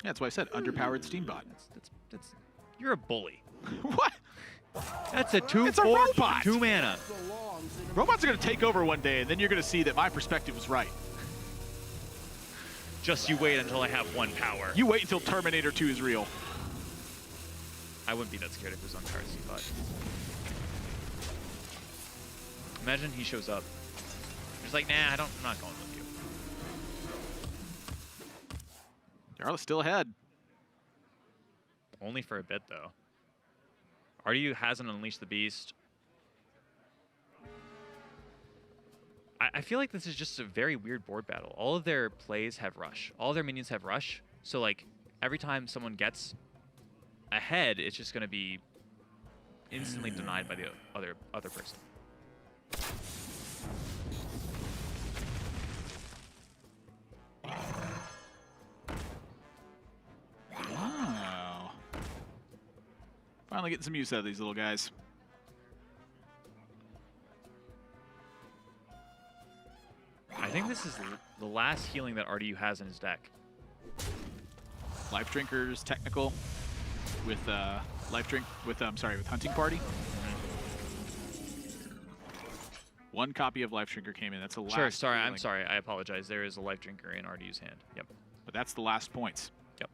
Yeah, that's why I said underpowered Steambot. That's you're a bully. What? That's a 2/4 It's a robot! 2 mana. Robots are going to take over one day, and then you're going to see that my perspective was right. Just you wait until I have 1 power. You wait until Terminator 2 is real. I wouldn't be that scared if it was unpowered Steambot. Imagine he shows up. He's like, nah, I'm not going with you. Jarla's still ahead. Only for a bit, though. RDU hasn't unleashed the beast. I feel like this is just a very weird board battle. All of their plays have rush. All their minions have rush. So, like, every time someone gets ahead, it's just going to be instantly denied by the other person. Wow. Finally getting some use out of these little guys. I think this is the last healing that RDU has in his deck. Life Drinkers technical with with Hunting Party. One copy of Life Drinker came in. That's the last. Sure, sorry, healing. I'm sorry. I apologize. There is a Life Drinker in RDU's hand. Yep. But that's the last points. Yep.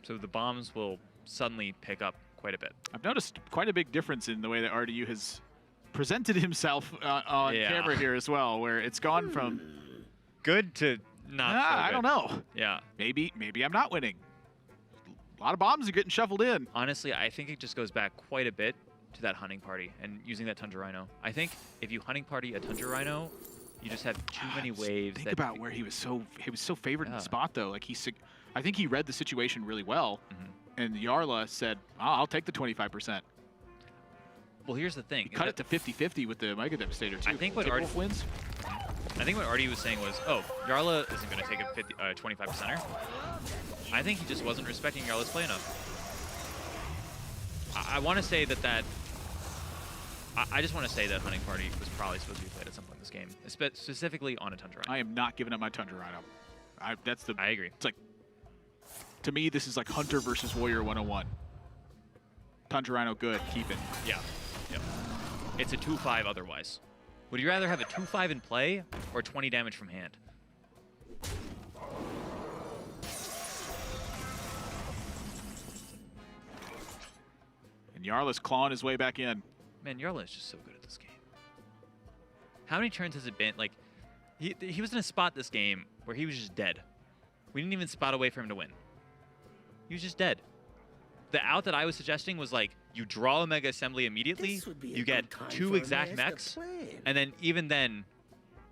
So the bombs will suddenly pick up quite a bit. I've noticed quite a big difference in the way that RDU has presented himself on camera here as well, where it's gone from good to not so good. I don't know. Yeah. Maybe I'm not winning. A lot of bombs are getting shuffled in. Honestly, I think it just goes back quite a bit to that hunting party and using that Tundra Rhino. I think if you hunting party a Tundra Rhino, you just have too many waves. Think about where he was so favored in the spot though. Like I think he read the situation really well, and Jarla said, "I'll take the 25%." Well, here's the thing. He cut it to 50-50 with the Mega Devastator too. I think what Wolf wins. I think what Artie was saying was, oh, Jarla isn't going to take a 25%er. I think he just wasn't respecting Jarla's play enough. I want to say that I just want to say that Hunting Party was probably supposed to be played at some point in this game, specifically on a Tundra Rhino. I am not giving up my Tundra Rhino. I agree. It's like, to me, this is like Hunter versus Warrior 101. Tundra Rhino, good, keep it. Yeah. Yep. It's a 2-5 otherwise. Would you rather have a 2-5 in play or 20 damage from hand? And Jarla's clawing his way back in. Man, Jarla is just so good at this game. How many turns has it been? Like, he was in a spot this game where he was just dead. We didn't even spot away for him to win. He was just dead. The out that I was suggesting was like, you draw a Mega Assembly immediately, you get 2 exact mechs, and then even then,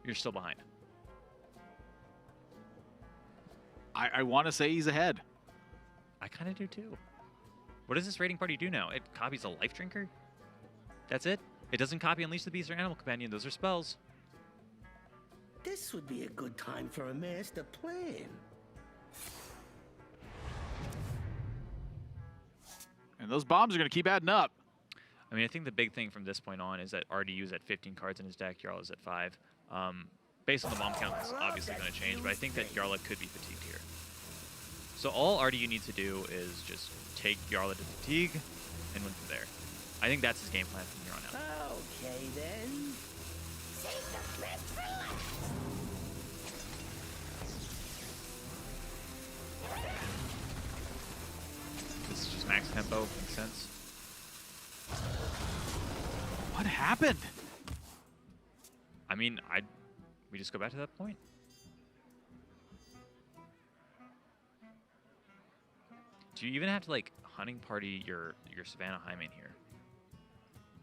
you're still behind. I want to say he's ahead. I kind of do too. What does this raiding party do now? It copies a Life Drinker? That's it? It doesn't copy Unleash the Beast or Animal Companion. Those are spells. This would be a good time for a master plan. And those bombs are going to keep adding up. I mean, I think the big thing from this point on is that RDU's at 15 cards in his deck, Jarla's at 5. Based on the bomb count, it's obviously going to change, but I think that Jarla could be fatigued here. So all RDU needs to do is just take Jarla to fatigue and win from there. I think that's his game plan from here on out. Okay, then. Save the best for last. This is just max tempo, makes sense. What happened? I mean, we just go back to that point. Do you even have to like hunting party your Savannah Hyman here?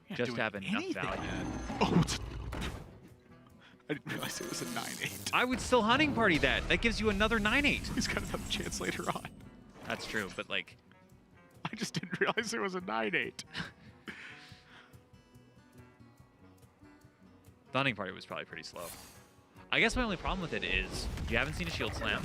You're Just to doing have enough anything, value. man. Oh, I didn't realize it was a 9-8. I would still hunting party that. That gives you another 9-8. He's got another chance later on. That's true, but like, I just didn't realize there was a 9-8. the hunting party was probably pretty slow. I guess my only problem with it is you haven't seen a shield slam.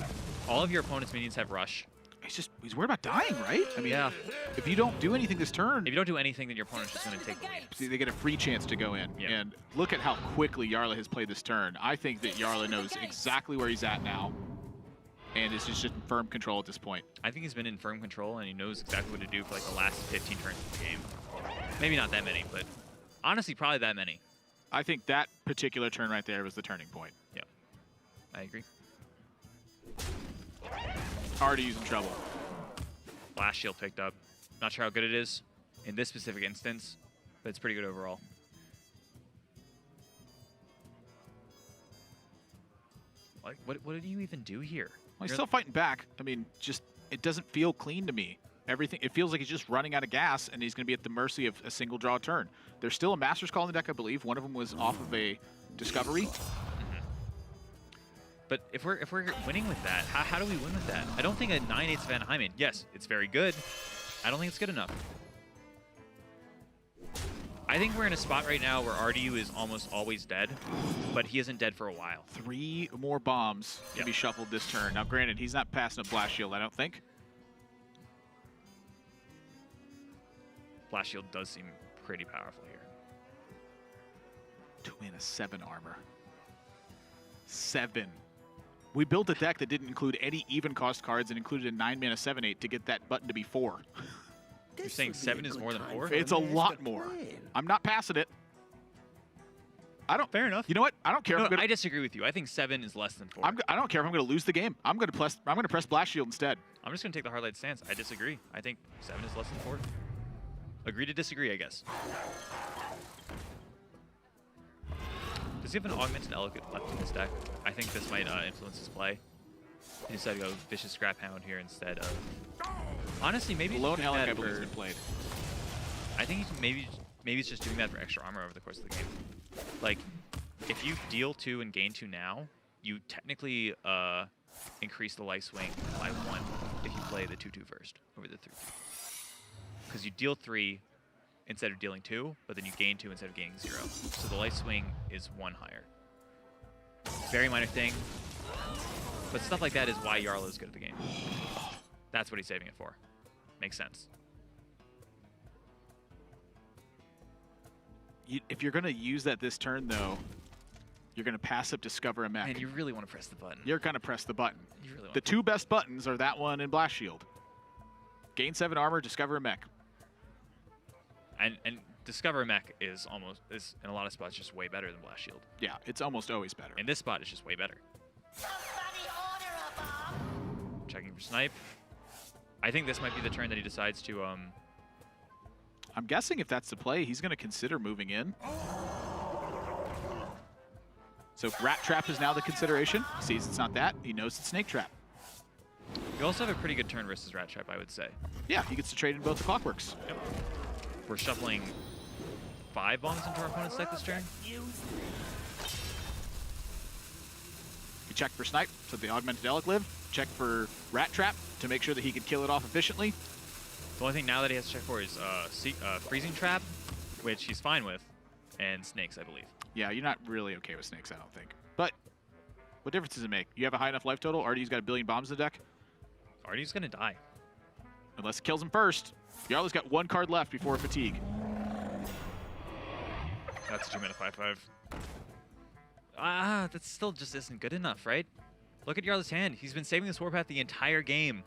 All of your opponent's minions have rush. He's worried about dying, right? I mean, Yeah. if you don't do anything this turn, If you don't do anything, then your opponent's just going to take the lead. they get a free chance to go in. Yeah. And look at how quickly Jarla has played this turn. I think that Jarla knows exactly where he's at now, and is just in firm control at this point. I think he's been in firm control, and he knows exactly what to do for like the last 15 turns of the game. Maybe not that many, but honestly, probably that many. I think that particular turn right there was the turning point. Yeah, I agree. Already using trouble. Blast shield picked up. Not sure how good it is in this specific instance, but it's pretty good overall. Like, what do you even do here? Well, he's still fighting back. I mean, just it doesn't feel clean to me. Everything, it feels like he's just running out of gas, and he's going to be at the mercy of a single draw turn. There's still a Master's Call in the deck, I believe. One of them was off of a Discovery. But if we're winning with that, how do we win with that? I don't think a 9-8 Savannah Hyman, yes, it's very good. I don't think it's good enough. I think we're in a spot right now where RDU is almost always dead, but he isn't dead for a while. 3 more bombs to be shuffled this turn. Now, granted, he's not passing a Blast Shield, I don't think. Blast Shield does seem pretty powerful here. 2 mana, 7 armor. 7. We built a deck that didn't include any even cost cards and included a 9 mana 7/8 to get that button to be 4. You're saying 7 is more than 4? It's a lot more. I'm not passing it. I don't. Fair enough. You know what? I don't care. No, if I'm gonna, I disagree with you. I think 7 is less than 4. I don't care if I'm going to lose the game. I'm going to press Blast Shield instead. I'm just going to take the hard light stance. I disagree. I think 7 is less than 4. Agree to disagree, I guess. Does he have an Augmented Elegant left in his deck? I think this might influence his play. He decided to go Vicious Scrap Hound here instead of... Honestly, maybe Lone he's doing Helic, that I believe, has for... been played. I think maybe he's just doing that for extra armor over the course of the game. Like, if you deal 2 and gain 2 now, you technically increase the life swing by 1 if you play the 2/2 first over the 3/2. Because you deal 3 instead of dealing 2, but then you gain 2 instead of gaining 0. So the life swing is 1 higher. Very minor thing, but stuff like that is why Jarla is good at the game. That's what he's saving it for. Makes sense. If you're going to use that this turn, though, You're going to pass up Discover a Mech. And you really want to press the button. You're going to press the button. You really want The two best buttons are that one and Blast Shield. Gain 7 armor, Discover a Mech. And Discover a Mech is in a lot of spots just way better than Blast Shield. Yeah, it's almost always better. In this spot, it's just way better. Somebody order a bomb. Checking for snipe. I think this might be the turn that he decides to I'm guessing if that's the play, he's going to consider moving in. So Rat Trap is now the consideration. He sees it's not that. He knows it's Snake Trap. You also have a pretty good turn versus Rat Trap, I would say. Yeah, he gets to trade in both the Clockworks. Yep. We're shuffling 5 bombs into our opponent's deck this turn. You check for Snipe, so the Augmented Relic live. Check for Rat Trap to make sure that he can kill it off efficiently. The only thing now that he has to check for is Freezing Trap, which he's fine with, and Snakes, I believe. Yeah, you're not really okay with Snakes, I don't think. But what difference does it make? You have a high enough life total. Artie's got 1 billion bombs in the deck. Artie's going to die. Unless it kills him first. Jarla's got 1 card left before Fatigue. That's 2-mana 5/5. That still just isn't good enough, right? Look at Jarla's hand. He's been saving this Warpath the entire game.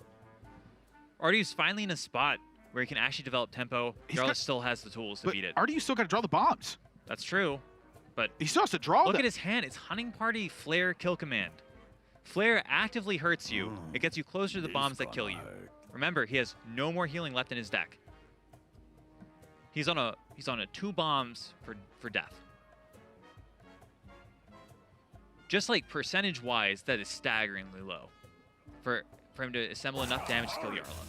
Artie's finally in a spot where he can actually develop tempo. Jarla still has the tools to beat it. Artie, you still got to draw the bombs. That's true, but He still has to draw look them. at his hand. It's Hunting Party, Flare, Kill Command. Flare actively hurts you. It gets you closer to the bombs that kill you. Remember, he has no more healing left in his deck. He's on a 2 bombs for death. Just like percentage-wise, that is staggeringly low for him to assemble enough damage to kill Jarla.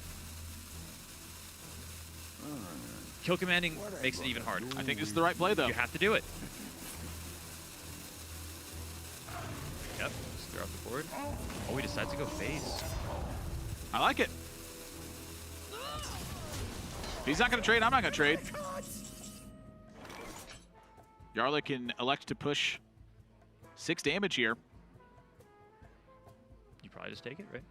Kill commanding makes it even harder. I think this is the right play, though. You have to do it. Yep, just throw off the board. Oh, he decides to go face. I like it. If he's not going to trade, I'm not going to trade. Jarla can elect to push 6 damage here. You probably just take it, right?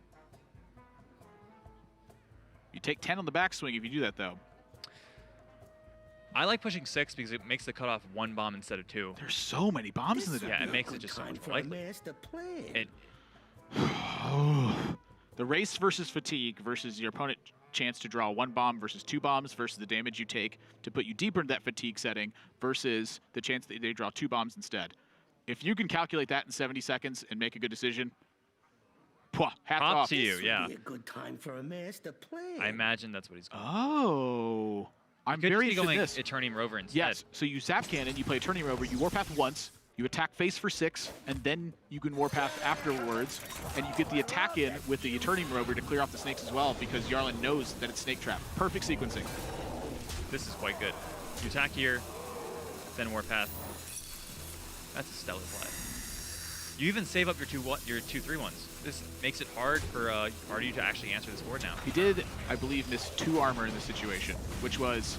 You take 10 on the backswing if you do that, though. I like pushing 6 because it makes the cutoff 1 bomb instead of 2. There's so many bombs in the deck. Yeah, it makes it just so much more likely. It, The race versus fatigue versus your opponent chance to draw 1 bomb versus 2 bombs versus the damage you take to put you deeper into that fatigue setting versus the chance that they draw 2 bombs instead. If you can calculate that in 70 seconds and make a good decision, hats props off. to you, yeah. Be a good time for a master plan. I imagine that's what he's going. Oh, I'm Could very just be interested in going this. Eternium Rover instead. Yes, so you Zap Cannon, you play Eternium Rover, you Warpath once, you attack face for 6, and then you can Warpath afterwards, and you get the attack in with the Eternium Rover to clear off the snakes as well, because Jarla knows that it's Snake Trap. Perfect sequencing. This is quite good. You attack here, then Warpath. That's a stellar play. You even save up your 2/3/1s. This makes it hard for Artie to actually answer this board now. He did, I believe, miss 2 armor in this situation, which was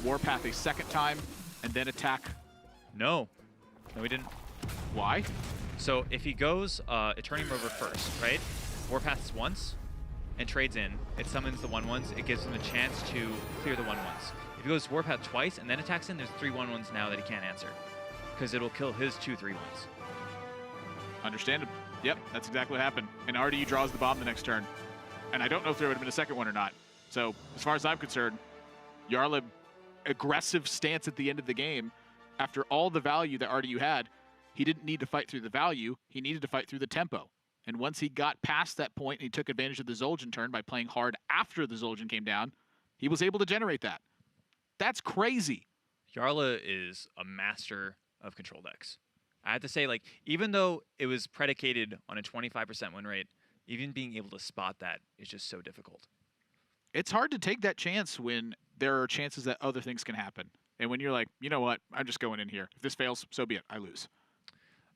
Warpath a 2nd time, and then attack. No, he didn't. Why? So if he goes Eternium Rover first, right? Warpaths once and trades in. It summons the 1/1s. It gives him a chance to clear the 1/1s. If he goes Warpath twice and then attacks in, there's 3 1/1s now that he can't answer, because it'll kill his 2 3/1s. Understandable. Yep, that's exactly what happened. And Artie draws the bomb the next turn. And I don't know if there would have been a second one or not. So as far as I'm concerned, Jarla, aggressive stance at the end of the game. After all the value that Artie had, he didn't need to fight through the value. He needed to fight through the tempo. And once he got past that point and he took advantage of the Zul'jin turn by playing hard after the Zul'jin came down, he was able to generate that. That's crazy. Jarla is a master of control decks. I have to say, like, even though it was predicated on a 25% win rate, even being able to spot that is just so difficult. It's hard to take that chance when there are chances that other things can happen. And when you're like, you know what, I'm just going in here. If this fails, so be it. I lose.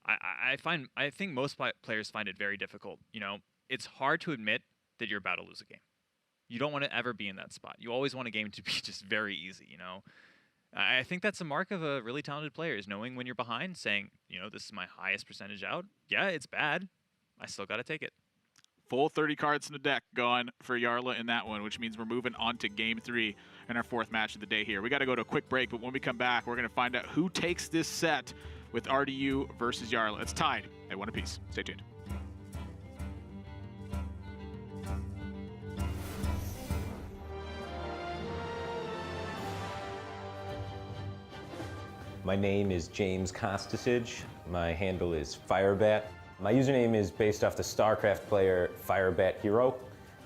I think most players find it very difficult. You know, it's hard to admit that you're about to lose a game. You don't want to ever be in that spot. You always want a game to be just very easy, you know? I think that's a mark of a really talented player, is knowing when you're behind, saying, you know, this is my highest percentage out. Yeah, it's bad. I still got to take it. Full 30 cards in the deck gone for Jarla in that one, which means we're moving on to Game 3 in our 4th match of the day here. We got to go to a quick break, but when we come back, we're going to find out who takes this set with RDU versus Jarla. It's tied at 1 apiece. Stay tuned. My name is James Kostasich. My handle is Firebat. My username is based off the StarCraft player Firebat Hero.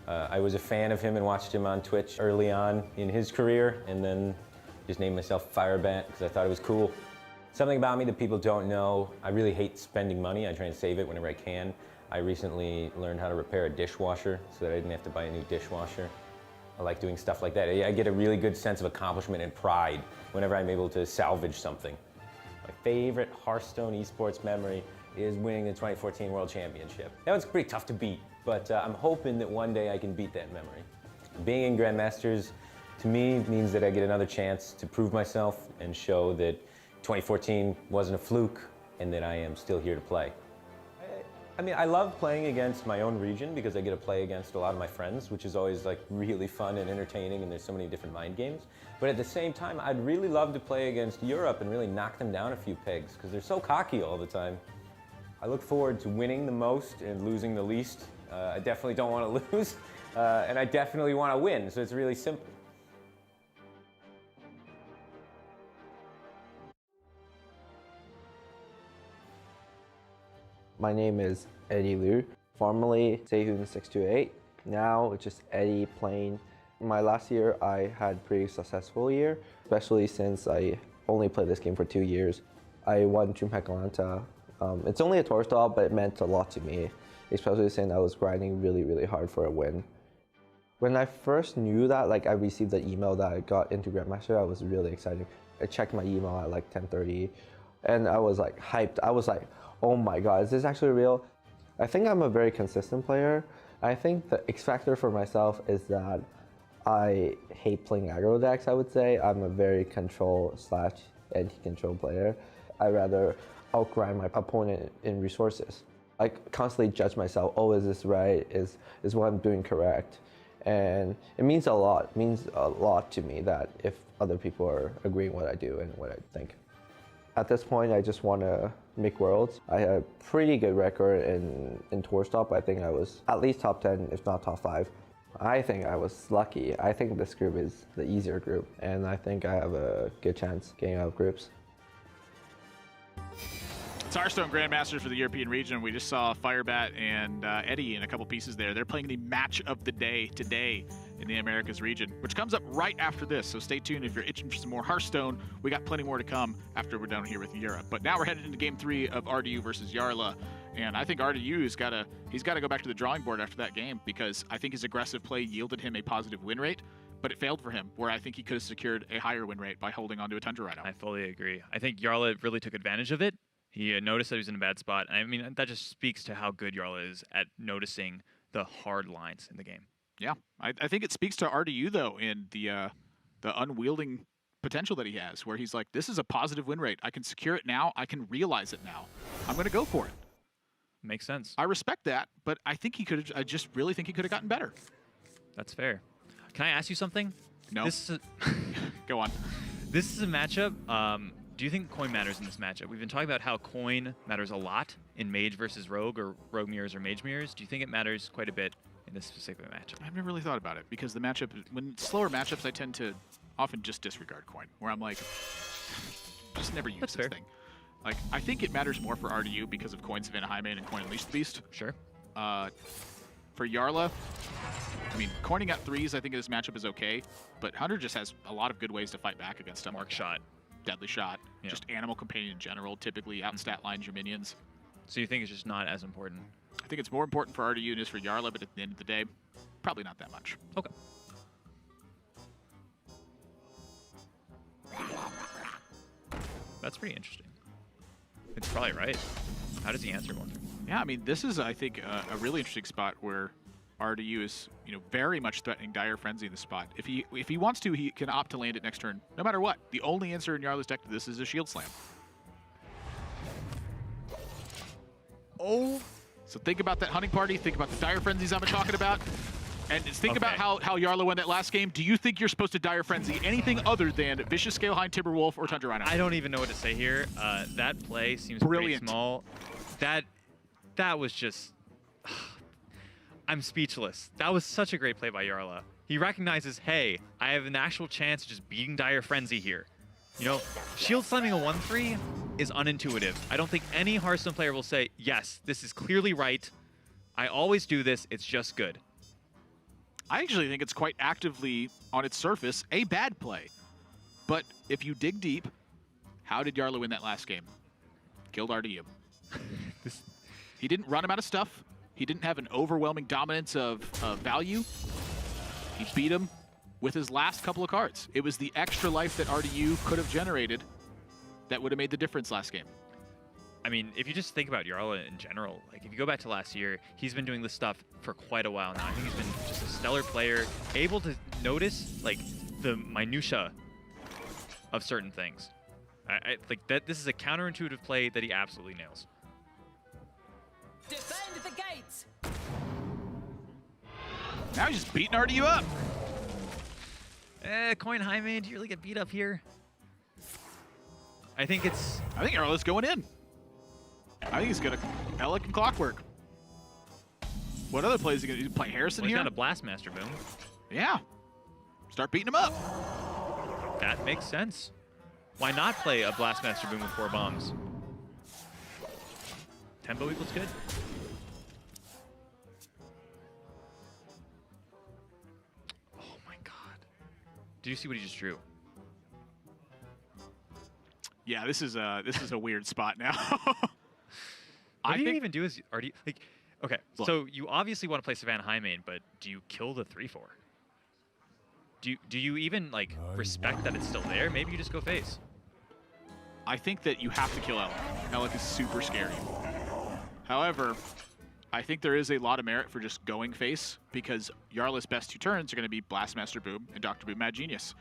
I was a fan of him and watched him on Twitch early on in his career, and then just named myself Firebat because I thought it was cool. Something about me that people don't know, I really hate spending money. I try and save it whenever I can. I recently learned how to repair a dishwasher so that I didn't have to buy a new dishwasher. I like doing stuff like that. I get a really good sense of accomplishment and pride whenever I'm able to salvage something. My favorite Hearthstone Esports memory is winning the 2014 World Championship. That was pretty tough to beat, but I'm hoping that one day I can beat that memory. Being in Grandmasters, to me, means that I get another chance to prove myself and show that 2014 wasn't a fluke and that I am still here to play. I mean, I love playing against my own region because I get to play against a lot of my friends, which is always like really fun and entertaining, and there's so many different mind games. But at the same time, I'd really love to play against Europe and really knock them down a few pegs because they're so cocky all the time. I look forward to winning the most and losing the least. I definitely don't want to lose, and I definitely want to win, so it's really simple. My name is Eddie Liu, formerly Sehun628. Now it's just Eddie playing. My last year I had a pretty successful year, especially since I only played this game for 2 years. I won DreamHack Atlanta. It's only a tour stall, but it meant a lot to me, especially since I was grinding really hard for a win. When I first knew that, I received the email that I got into Grandmaster, I was really excited. I checked my email at 10:30, and I was hyped. I was like, oh my god, is this actually real? I think I'm a very consistent player. I think the X factor for myself is that I hate playing aggro decks, I would say. I'm a very control/anti-control player. I rather outgrind my opponent in resources. I constantly judge myself, oh, is this right? Is what I'm doing correct? And it means a lot. It means a lot to me that if other people are agreeing what I do and what I think. At this point, I just want to make Worlds. I had a pretty good record in Tour Stop. I think I was at least top 10, if not top 5. I think I was lucky. I think this group is the easier group, and I think I have a good chance getting out of groups. It's Hearthstone Grandmasters for the European region. We just saw Firebat and Eddie in a couple pieces there. They're playing the match of the day today in the Americas region, which comes up right after this. So stay tuned if you're itching for some more Hearthstone. We got plenty more to come after we're done here with Europe. But now we're headed into Game 3 of RDU versus Jarla. And I think RDU's got to go back to the drawing board after that game because I think his aggressive play yielded him a positive win rate, but it failed for him, where I think he could have secured a higher win rate by holding onto a Tundra Rhino. I fully agree. I think Jarla really took advantage of it. He noticed that he was in a bad spot. I mean, that just speaks to how good Jarla is at noticing the hard lines in the game. Yeah, I think it speaks to RDU, though, in the unwielding potential that he has, where he's like, this is a positive win rate. I can secure it now. I can realize it now. I'm going to go for it. Makes sense. I respect that, but I think he could have. I just really think he could have gotten better. That's fair. Can I ask you something? No. This is Go on. This is a matchup. Do you think coin matters in this matchup? We've been talking about how coin matters a lot in Mage versus Rogue, or Rogue mirrors or Mage mirrors. Do you think it matters quite a bit in this specific matchup? I've never really thought about it because the matchup, when it's slower matchups, I tend to often just disregard coin, where I'm like, just never use this thing. Like, I think it matters more for RDU because of coins Savannah Highmane and coin Unleash the Beast. Sure. For Jarla, I mean, coining at 3s, I think in this matchup is okay, but Hunter just has a lot of good ways to fight back against him. Mark shot. Deadly shot. Yeah. Just animal companion in general, typically out stat lines your minions. So you think it's just not as important? I think it's more important for RDU than it is for Jarla, but at the end of the day, probably not that much. Okay. That's pretty interesting. It's probably right. How does he answer one? Yeah, I mean, this is, I think, a really interesting spot where RDU is, very much threatening Dire Frenzy in the spot. If he wants to, he can opt to land it next turn, no matter what. The only answer in Jarla's deck to this is a Shield Slam. Oh! So think about that hunting party. Think about the Dire Frenzies I've been talking about. And just think about Okay. how Jarla won that last game. Do you think you're supposed to Dire Frenzy anything other than Vicious Scalehind, Timberwolf, or Tundra Rhino? I don't even know what to say here. That play seems Brilliant. pretty small. That was just... I'm speechless. That was such a great play by Jarla. He recognizes, hey, I have an actual chance of just beating Dire Frenzy here. You know, shield slamming a 1-3 is unintuitive. I don't think any Hearthstone player will say, yes, this is clearly right. I always do this. It's just good. I actually think it's quite actively, on its surface, a bad play. But if you dig deep, how did Jarla win that last game? Killed RDU. He didn't run him out of stuff. He didn't have an overwhelming dominance of value. He beat him with his last couple of cards. It was the extra life that RDU could have generated that would have made the difference last game. I mean, if you just think about Jarla in general, like if you go back to last year, he's been doing this stuff for quite a while now. I think he's been just a stellar player, able to notice like the minutia of certain things. I like that. This is a counterintuitive play that he absolutely nails. Defend the gates! Now he's just beating RDU up. Coin high main, do you really get beat up here? I think Jarla's going in. I think he's gonna Elec and Clockwork. What other plays is he gonna do? Play Harrison he's here? got a Blastmaster boom. Yeah. Start beating him up. That makes sense. Why not play a Blastmaster boom with 4 bombs? Tempo equals good. Oh my god. Did you see what he just drew? Yeah, this is a weird spot now. What I do you think even do as RD? Like, okay, Look. so you obviously want to play Savannah High main, but do you kill the 3/4? Do you even like respect that it's still there? Maybe you just go face. I think that you have to kill Elec. Elec is super scary. However, I think there is a lot of merit for just going face because Jarla's best 2 turns are going to be Blastmaster Boom and Dr. Boom Mad Genius.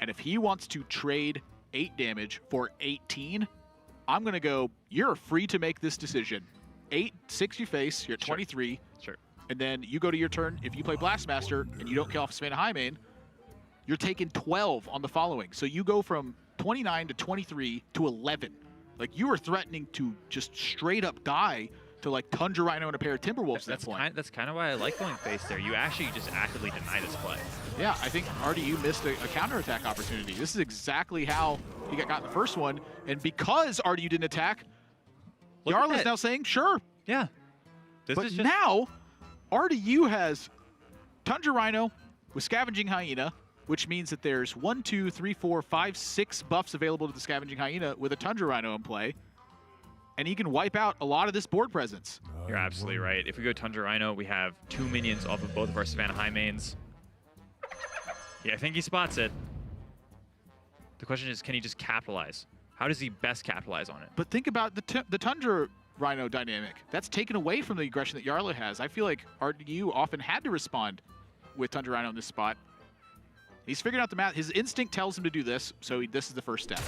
And if he wants to trade 8 damage for 18, I'm going to go, you're free to make this decision. 8, 6 you face, you're at 23. Sure. And then you go to your turn. If you play Blastmaster and you don't kill off Savannah High main, you're taking 12 on the following. So you go from 29 to 23 to 11. Like, you are threatening to just straight up die to like Tundra Rhino and a pair of Timberwolves at that point. That's kind of why I like going face there. You actually just actively deny this play. Yeah, I think RDU missed a counterattack opportunity. This is exactly how he got the first one. And because RDU didn't attack, Look at Jarla's that. now saying, sure. Yeah. This But is just now, RDU has Tundra Rhino with Scavenging Hyena, which means that there's 1, 2, 3, 4, 5, 6 buffs available to the Scavenging Hyena with a Tundra Rhino in play. And he can wipe out a lot of this board presence. You're absolutely right. If we go Tundra Rhino, we have 2 minions off of both of our Savannah High mains. Yeah, I think he spots it. The question is, can he just capitalize? How does he best capitalize on it? But think about the Tundra Rhino dynamic. That's taken away from the aggression that Jarla has. I feel like RDU often had to respond with Tundra Rhino in this spot. He's figured out the math. His instinct tells him to do this, so this is the first step.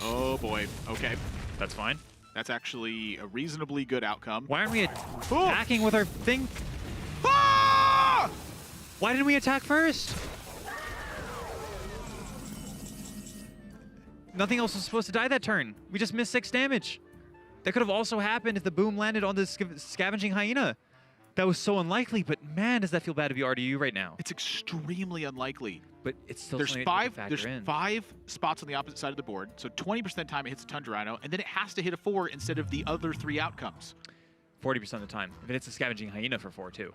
Oh boy. Okay. That's fine. That's actually a reasonably good outcome. Why aren't we attacking with our thing? Ah! Why didn't we attack first? Nothing else was supposed to die that turn. We just missed 6 damage. That could have also happened if the boom landed on the Scavenging Hyena. That was so unlikely, but man, does that feel bad to be RDU right now. It's extremely unlikely. But it's still There's something to factor in. 5 spots on the opposite side of the board, so 20% of the time it hits a Tundra Rhino, and then it has to hit a 4 instead of the other 3 outcomes. 40% of the time. If it hits a Scavenging Hyena for 4 too.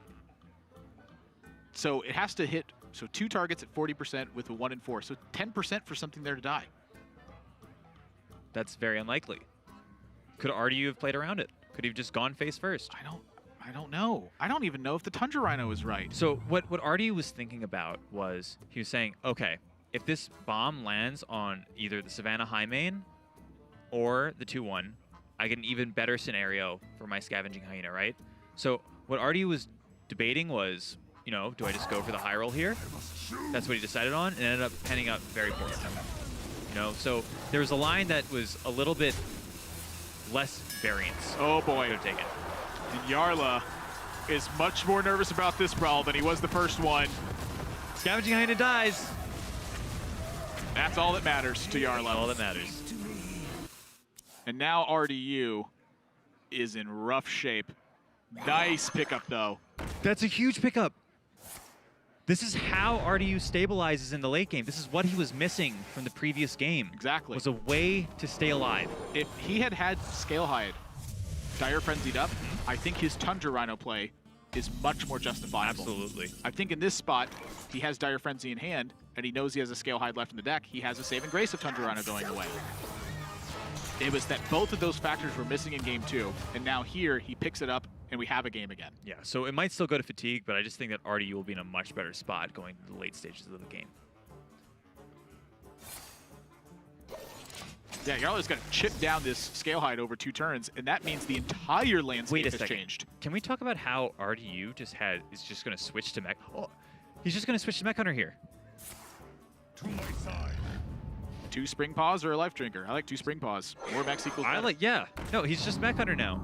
So it has to hit, so 2 targets at 40% with a 1 and 4, so 10% for something there to die. That's very unlikely. Could RDU have played around it? Could he have just gone face first? I don't know. I don't even know if the Tundra Rhino is right. So what RDU was thinking about was, he was saying, okay, if this bomb lands on either the Savannah High main or the 2-1, I get an even better scenario for my Scavenging Hyena, right? So what RDU was debating was, you know, do I just go for the high roll here? That's what he decided on, and ended up panning out very poorly. You know, so there was a line that was a little bit less variance. Oh boy. Could have taken. And Jarla is much more nervous about this brawl than he was the first one. Scavenging Hyena dies. That's all that matters to Jarla. All that matters. And now RDU is in rough shape. Nice pickup, though. That's a huge pickup. This is how RDU stabilizes in the late game. This is what he was missing from the previous game. Exactly. Was a way to stay alive. If he had Scale Hide Dire Frenzied up, I think his Tundra Rhino play is much more justifiable. Absolutely. I think in this spot, he has Dire Frenzy in hand, and he knows he has a Scale Hide left in the deck. He has a Saving Grace of Tundra Rhino going away. It was that both of those factors were missing in game 2, and now here, he picks it up, and we have a game again. Yeah, so it might still go to fatigue, but I just think that RDU will be in a much better spot going to the late stages of the game. Yeah, Jarla's got to chip down this Scale Hide over 2 turns, and that means the entire landscape has changed. Can we talk about how RDU is just going to switch to Mech? Oh, he's just going to switch to Mech Hunter here. To my side. 2 Spring Paws or a Life Drinker? I like 2 Spring Paws. More mechs equals better. Yeah. No, he's just Mech Hunter now.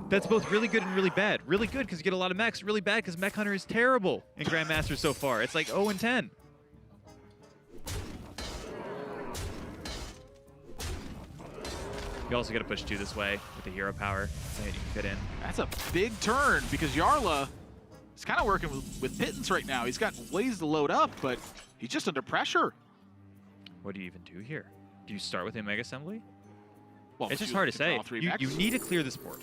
That's both really good and really bad. Really good because you get a lot of mechs. Really bad because Mech Hunter is terrible in Grandmasters so far. It's like 0 and 10. You also got to push 2 this way with the hero power so that you can fit in. That's a big turn because Jarla is kind of working with Pittance right now. He's got ways to load up, but he's just under pressure. What do you even do here? Do you start with a Mega Assembly? Well, it's just hard to say. You need to clear this board.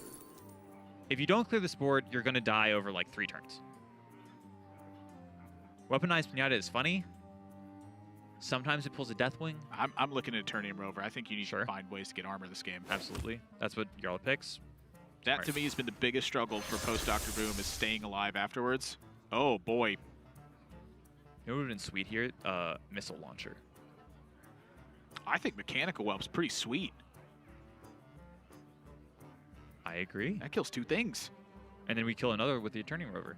If you don't clear this board, you're going to die over like 3 turns. Weaponized Pinata is funny. Sometimes it pulls a Deathwing. I'm looking at Eternium Rover. I think you need to find ways to get armor this game. Absolutely. That's what Jarla picks. That, to me, has been the biggest struggle for post-Dr. Boom is staying alive afterwards. Oh, boy. You know what would have been sweet here? Missile Launcher. I think Mechanical Whelp's pretty sweet. I agree. That kills 2 things. And then we kill another with the Eternium Rover.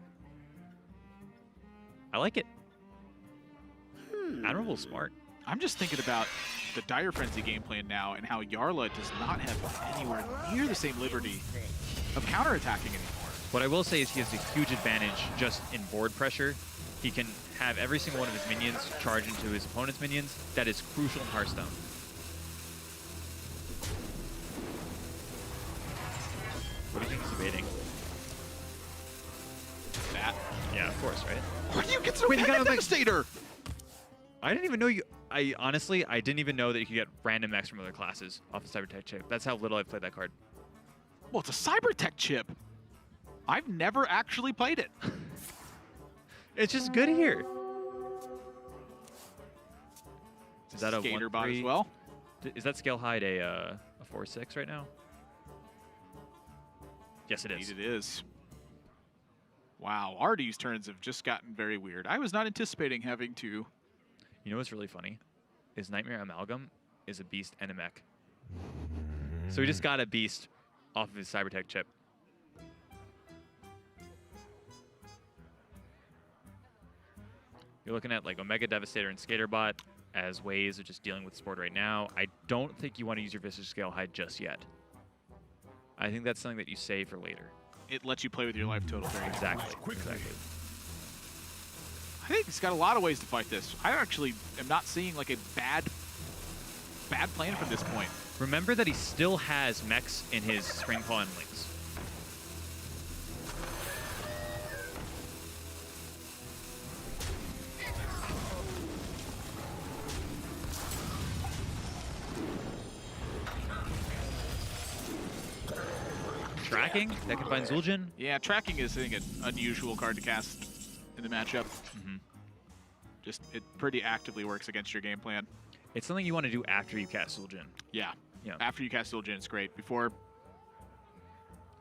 I like it. Admirable's smart. I'm just thinking about the Dire Frenzy game plan now and how Jarla does not have anywhere near the same liberty of counterattacking anymore. What I will say is he has a huge advantage just in board pressure. He can have every single one of his minions charge into his opponent's minions. That is crucial in Hearthstone. What do you think he's debating? That. Yeah, of course, right? Where do you get so many Devastator? I didn't even know you... honestly, I didn't even know that you could get random mechs from other classes off the Cybertech chip. That's how little I've played that card. Well, it's a Cybertech chip. I've never actually played it. It's just good here. Is that a Skater 1-3 bot as well? Is that Scale Hide a 4-6 right now? Yes, it is. Indeed it is. Wow, RD's turns have just gotten very weird. I was not anticipating having to... You know what's really funny? Is Nightmare Amalgam is a beast and a mech. So he just got a beast off of his Cybertech chip. You're looking at like Omega Devastator and Skaterbot as ways of just dealing with sport right now. I don't think you want to use your Visage Scale Hide just yet. I think that's something that you save for later. It lets you play with your life total very Exactly. I think he's got a lot of ways to fight this. I actually am not seeing like a bad plan from this point. Remember that he still has mechs in his Spring Paw and Links. Tracking, that can find Zul'jin. Yeah, tracking is, I think, an unusual card to cast in the matchup. Just, it pretty actively works against your game plan. It's something you want to do after you cast Zul'jin. Yeah. After you cast Zul'jin, it's great. Before...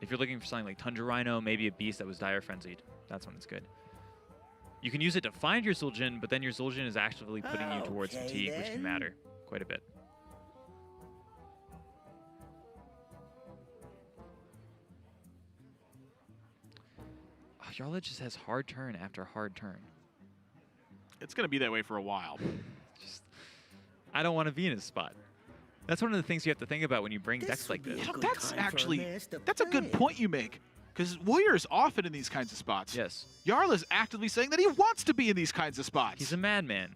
If you're looking for something like Tundra Rhino, maybe a beast that was Dire Frenzied, that's when it's good. You can use it to find your Zul'jin, but then your Zul'jin is actively putting you towards fatigue, which can matter quite a bit. Oh, Jarla just has hard turn after hard turn. It's going to be that way for a while. I don't want to be in his spot. That's one of the things you have to think about when you bring decks like this. You know, Good that's time for a actually master that's a good plan. point you make. Because Warrior is often in these kinds of spots. Yes. Jarla's actively saying that he wants to be in these kinds of spots. He's a madman.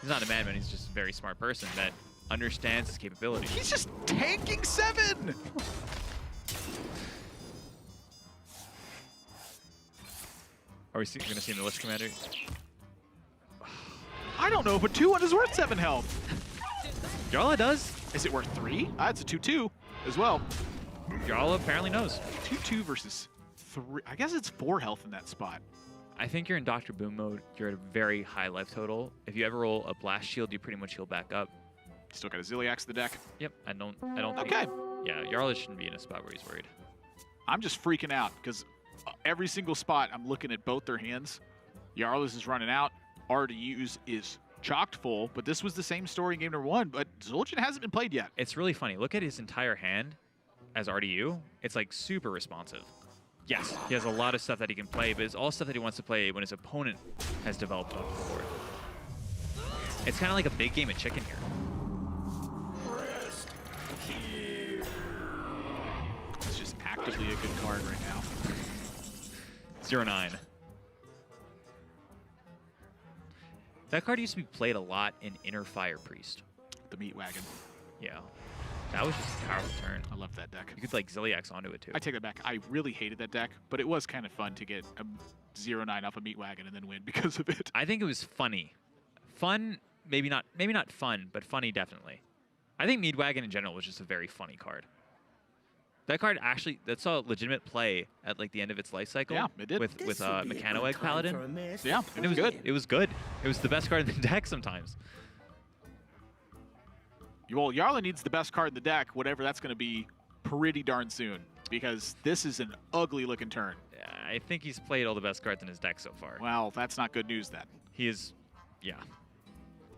He's not a madman, he's just a very smart person that understands his capabilities. He's just tanking 7! Are we going to see Militia Commander? I don't know, but 2-1 is worth 7 health. Jarla does. Is it worth 3? It's a 2-2 as well. Jarla apparently knows. 2-2 versus 3. I guess it's 4 health in that spot. I think you're in Dr. Boom mode. You're at a very high life total. If you ever roll a blast shield, you pretty much heal back up. Still got a Ziliax the deck. Yep, I don't think. Okay. Yeah, Jarla shouldn't be in a spot where he's worried. I'm just freaking out because every single spot I'm looking at both their hands. Jarla's is running out. RDU's is chocked full, but this was the same story in game number 1, but Zul'jin hasn't been played yet. It's really funny. Look at his entire hand as RDU. It's like super responsive. Yes, he has a lot of stuff that he can play, but it's all stuff that he wants to play when his opponent has developed off the board. It's kind of like a big game of chicken here. It's just actively a good card right now. 0-9. That card used to be played a lot in Inner Fire Priest. The Meat Wagon. Yeah. That was just a powerful turn. I love that deck. You could like Ziliax onto it too. I take that back. I really hated that deck, but it was kind of fun to get a 0-9 off a Meat Wagon and then win because of it. I think it was funny. Fun, maybe not fun, but funny definitely. I think Meadwagon in general was just a very funny card. That card actually, that saw legitimate play at like the end of its life cycle. Yeah, it did. With This would be a Mechano good Egg time for Paladin. a master Yeah, And it was good. It was good. It was the best card in the deck sometimes. Well, Jarla needs the best card in the deck, whatever that's going to be, pretty darn soon, because this is an ugly looking turn. I think he's played all the best cards in his deck so far. Well, that's not good news then. He is, yeah.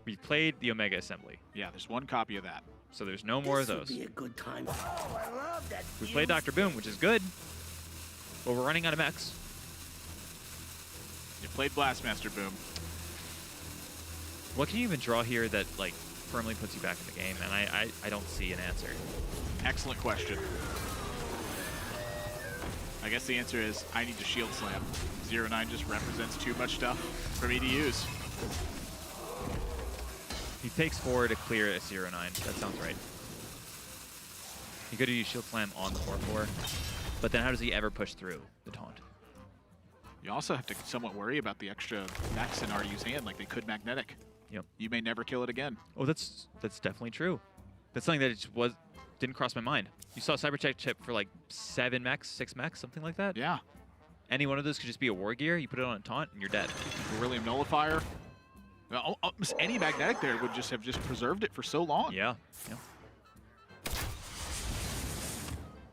We've played the Omega Assembly, Yeah, there's one copy of that. so there's no more of This would those. be a good time. Oh, I love that. We played Dr. Boom, which is good, but we're running out of mechs. You played Blastmaster Boom. What can you even draw here that like firmly puts you back in the game? And I don't see an answer. Excellent question. I guess the answer is I need to Shield Slam. 0-9 just represents too much stuff for me to use. He takes 4 to clear a 0-9. That sounds right. He could use Shield Slam on the 4-4, but then how does he ever push through the taunt? You also have to somewhat worry about the extra mechs in RU's hand, like they could Magnetic. Yep. You may never kill it again. Oh, that's definitely true. That's something that just didn't cross my mind. You saw Cybertech chip for like 7 mechs, 6 mechs, something like that? Yeah. Any one of those could just be a War Gear, you put it on a taunt, and you're dead. Beryllium Nullifier. Almost any Magnetic there would just have preserved it for so long. Yeah.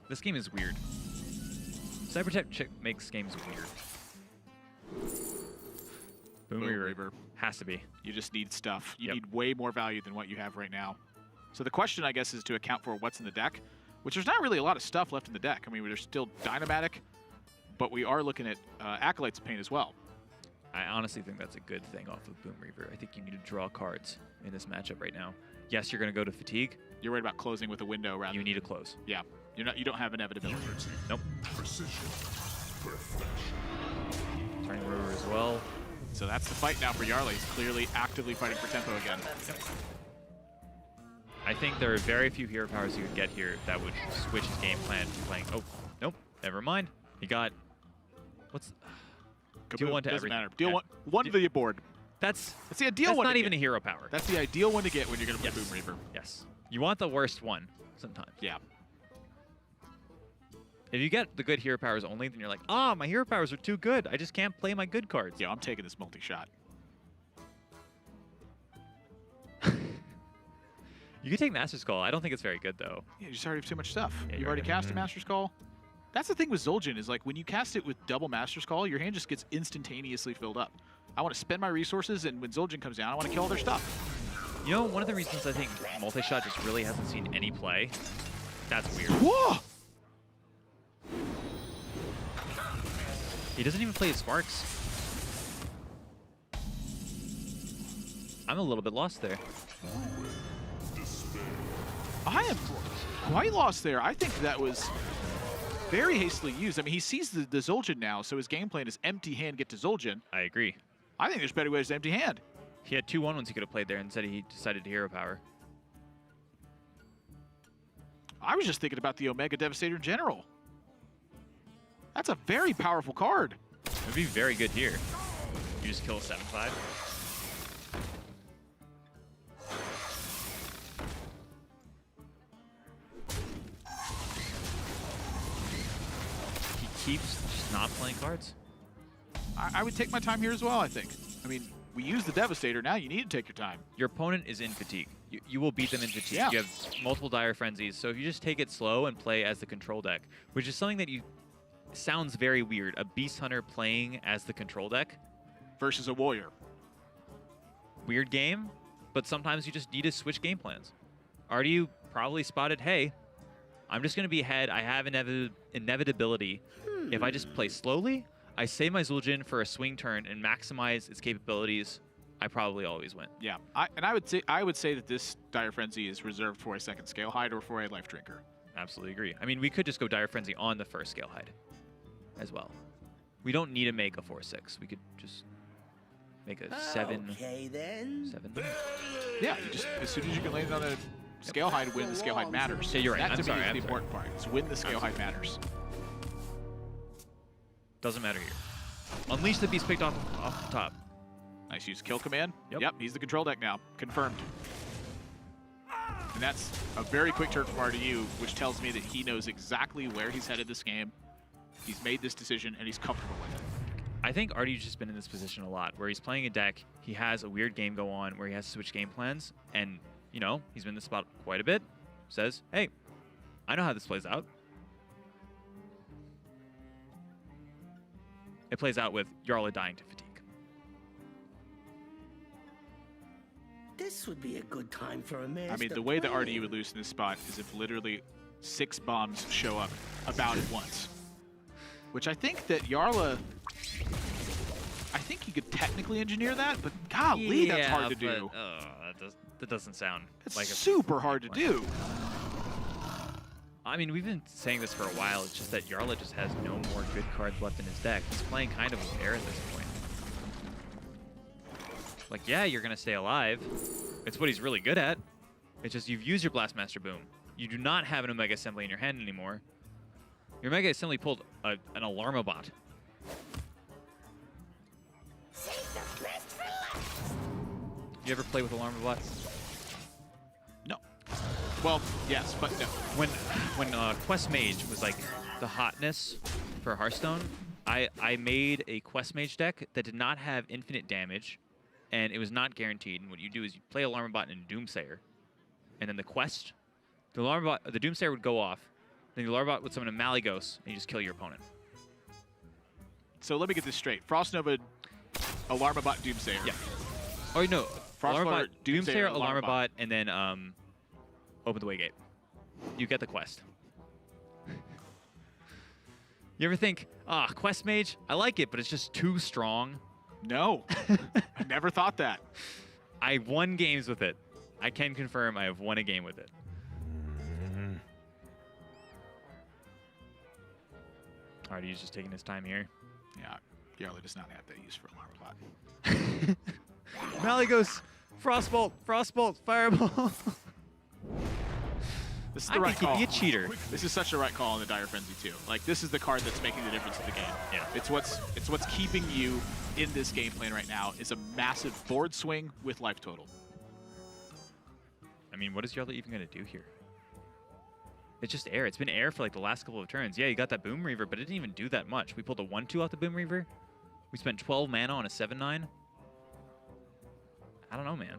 This game is weird. Cybertech chip makes games weird. Boom Reaver. Has to be. You just need stuff. You Yep. need way more value than what you have right now. So the question, I guess, is to account for what's in the deck, which there's not really a lot of stuff left in the deck. I mean, there's still Dynamatic, but we are looking at Acolytes of Pain as well. I honestly think that's a good thing off of Boom Reaver. I think you need to draw cards in this matchup right now. Yes, you're going to go to Fatigue. You're worried about closing with a window rather. You need to close. Yeah. You don't have inevitability. Unity. Nope. Precision. Perfection. Turning River as well. So that's the fight now for Jarla. He's clearly actively fighting for tempo again. I think there are very few hero powers you could get here that would switch his game plan to playing. Oh, nope. Never mind. He got. What's. Deal 1 to Doesn't everything. matter. Deal Yeah. one to the board. That's the ideal that's one. not to even get. a hero power. That's the ideal one to get when you're going to play Yes. Boom Reaver. Yes. You want the worst one sometimes. Yeah. If you get the good hero powers only, then you're like, my hero powers are too good. I just can't play my good cards. Yeah, I'm taking this multi-shot. You could take Master's Call. I don't think it's very good, though. Yeah, you just already have too much stuff. Yeah, You've you're already right. cast a Master's Call. That's the thing with Zul'jin is like when you cast it with double Master's Call, your hand just gets instantaneously filled up. I want to spend my resources, and when Zul'jin comes down, I want to kill all their stuff. You know, one of the reasons I think multi-shot just really hasn't seen any play, that's weird. Whoa! He doesn't even play his Sparks. I'm a little bit lost there. Despair. I am quite lost there. I think that was very hastily used. I mean, he sees the Zul'jin now, so his game plan is empty hand, get to Zul'jin. I agree. I think there's better ways to empty hand. He had 2 1-1s he could have played there. Instead, he decided to hero power. I was just thinking about the Omega Devastator in general. That's a very powerful card. It would be very good here. You just kill a 7/5. He keeps just not playing cards. I would take my time here as well, I think. I mean, we use the Devastator. Now you need to take your time. Your opponent is in fatigue. You will beat them in fatigue. Yeah. You have multiple dire frenzies. So if you just take it slow and play as the control deck, which is something that sounds very weird. A Beast Hunter playing as the control deck. Versus a Warrior. Weird game, but sometimes you just need to switch game plans. RDU probably spotted, hey, I'm just going to be ahead. I have inevitability. If I just play slowly, I save my Zul'jin for a swing turn and maximize its capabilities, I probably always win. Yeah, I would say that this Dire Frenzy is reserved for a second Scale Hide or for a Life Drinker. Absolutely agree. I mean, we could just go Dire Frenzy on the first Scale Hide as well. We don't need to make a 4/6. We could just make a 7. Okay, then. 7. Yeah, you just as soon as you can land on a Scale Hide, win the Scale Hide matters. Yeah, you're right. That I'm to me sorry, is I'm the sorry. important part. Is win the Scale Hide matters. Doesn't matter here. Unleash the Beast picked off the top. Nice use kill command. Yep. He's the control deck now. Confirmed. And that's a very quick turn from RDU, which tells me that he knows exactly where he's headed this game. He's made this decision, and he's comfortable with it. I think RDU's just been in this position a lot, where he's playing a deck, he has a weird game go on, where he has to switch game plans, and, you know, he's been in this spot quite a bit. Says, hey, I know how this plays out. It plays out with Jarla dying to fatigue. This would be a good time for a master I mean, the way that plan. RDU would lose in this spot is if literally 6 bombs show up about at once. Which I think that Jarla, I think he could technically engineer that, but golly, that's hard to do. That doesn't sound It's like a super hard to do. I mean, we've been saying this for a while. It's just that Jarla just has no more good cards left in his deck. He's playing kind of with air at this point. Like, yeah, you're going to stay alive. It's what he's really good at. It's just you've used your Blastmaster Boom. You do not have an Omega Assembly in your hand anymore. Your Omega Assembly pulled an Alarmabot. Save the best for last. You ever play with Alarmabots? No. Well, yes, but no. When Quest Mage was like the hotness for Hearthstone, I made a Quest Mage deck that did not have infinite damage, and it was not guaranteed. And what you do is you play Alarmabot and Doomsayer, and then the Doomsayer would go off, then the Alarmabot would summon a Malygos, and you just kill your opponent. So let me get this straight. Frostnova, Alarmabot, Doomsayer. Yeah. Oh no, Frostfire, Alarmabot, Doomsayer, Doomsayer, Alarmabot, and then open the Waygate. You get the quest. You ever think, Quest Mage, I like it, but it's just too strong? No. I never thought that. I won games with it. I can confirm I have won a game with it. Alright, he's just taking his time here. Yeah, Jarla does not have that use for Alarmabot. Malygos, Frostbolt, Fireball. This is the I right think call. he'd be a cheater. This is such the right call in the Dire Frenzy too. Like, this is the card that's making the difference in the game. Yeah. It's what's keeping you in this game plan right now is a massive board swing with life total. I mean, what is Jarla even going to do here? It's just air. It's been air for like the last couple of turns. Yeah, you got that Boom Reaver, but it didn't even do that much. We pulled a 1/2 off the Boom Reaver. We spent 12 mana on a 7/9. I don't know, man.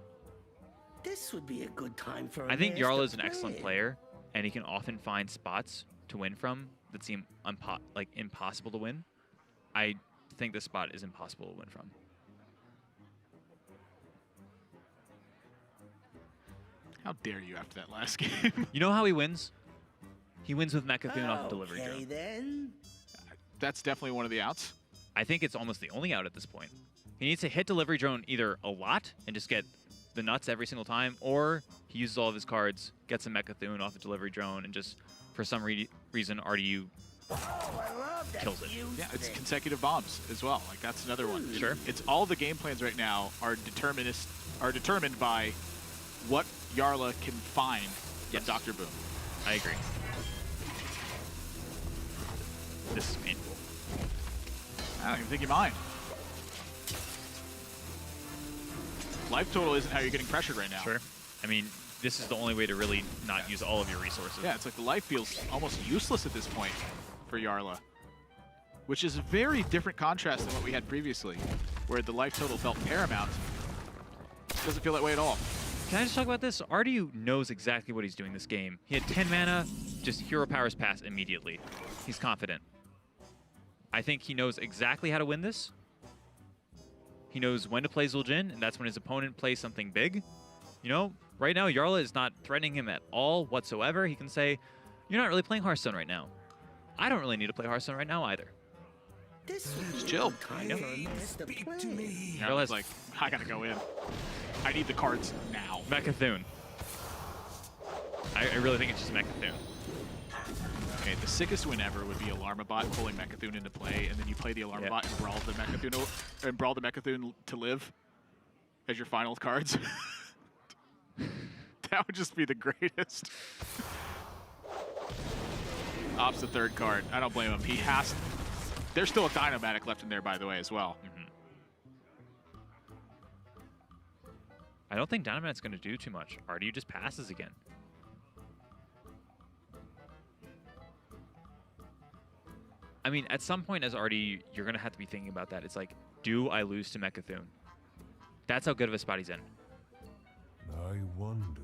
This would be a good time for a I think master Jarla is an excellent plan. player, and he can often find spots to win from that seem impossible to win. I think this spot is impossible to win from. How dare you after that last game? You know how he wins? He wins with Mechathune off the delivery Okay, drone. then. That's definitely one of the outs. I think it's almost the only out at this point. He needs to hit delivery drone either a lot and just get the nuts every single time, or he uses all of his cards, gets a Mechathune off the delivery drone, and just for some reason RDU kills it. Yeah, it's consecutive bombs as well. Like that's another one. Sure. It's all the game plans right now are determined by what Jarla can find from Dr. Boom. I agree. This is painful. I don't even think you mind. Life total isn't how you're getting pressured right now. Sure. I mean, this is the only way to really not use all of your resources. Yeah, it's like the life feels almost useless at this point for Jarla, which is a very different contrast than what we had previously, where the life total felt paramount. Doesn't feel that way at all. Can I just talk about this? RDU knows exactly what he's doing this game. He had 10 mana, just Hero Powers pass immediately. He's confident. I think he knows exactly how to win this. He knows when to play Zul'jin, and that's when his opponent plays something big. You know, right now, Jarla is not threatening him at all whatsoever. He can say, you're not really playing Hearthstone right now. I don't really need to play Hearthstone right now either. Just chill. Jarla's like, I gotta go in. I need the cards now. Mechathune. I really think it's just Mechathune. Okay, the sickest win ever would be Alarmabot pulling Mechathune into play, and then you play the Alarmabot and brawl the Mechathune to live as your final cards. That would just be the greatest. Opts the third card. I don't blame him. He has. There's still a Dynomatic left in there, by the way, as well. I don't think Dynomatic's going to do too much. RDU just passes again. I mean, at some point as RDU, you're going to have to be thinking about that. It's like, do I lose to Mechathune? That's how good of a spot he's in. I wonder.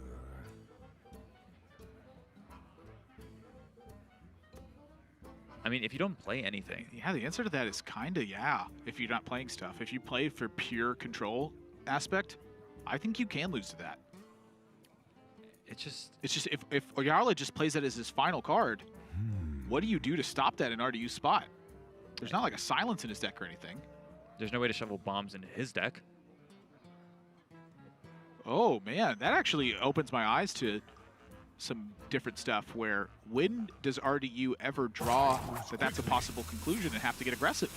I mean, if you don't play anything. Yeah, the answer to that is kind of yeah, if you're not playing stuff. If you play for pure control aspect, I think you can lose to that. It's just if Jarla just plays that as his final card, what do you do to stop that in RDU's spot? There's not like a silence in his deck or anything. There's no way to shovel bombs into his deck. Oh man, that actually opens my eyes to some different stuff where when does RDU ever draw that that's a possible conclusion and have to get aggressive?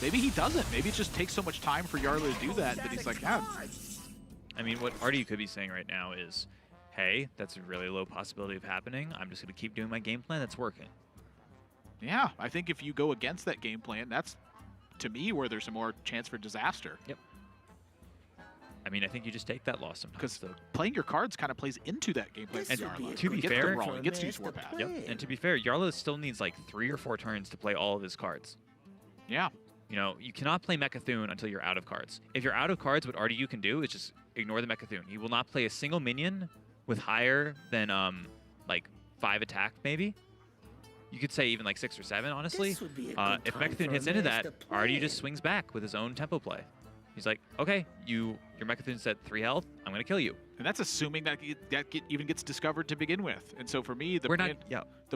Maybe he doesn't. Maybe it just takes so much time for Jarla to do that that he's like, yeah. I mean, what RDU could be saying right now is, hey, that's a really low possibility of happening. I'm just going to keep doing my game plan that's working. Yeah, I think if you go against that game plan, that's, to me, where there's a more chance for disaster. Yep. I mean, I think you just take that loss sometimes. Because playing your cards kind of plays into that game plan. And Jarla. to be He fair, gets to use Warpath. Yep. And to be fair, Jarla still needs like 3 or 4 turns to play all of his cards. Yeah. You know, you cannot play Mechathune until you're out of cards. If you're out of cards, what RDU can do is just ignore the Mechathune. He will not play a single minion with higher than like 5 attack, maybe. You could say even like 6 or 7, honestly. If Mechathune hits into that, RDU just swings back with his own tempo play. He's like, okay, your Mechathune's at 3 health. I'm going to kill you. And that's assuming that even gets discovered to begin with. And so for me, the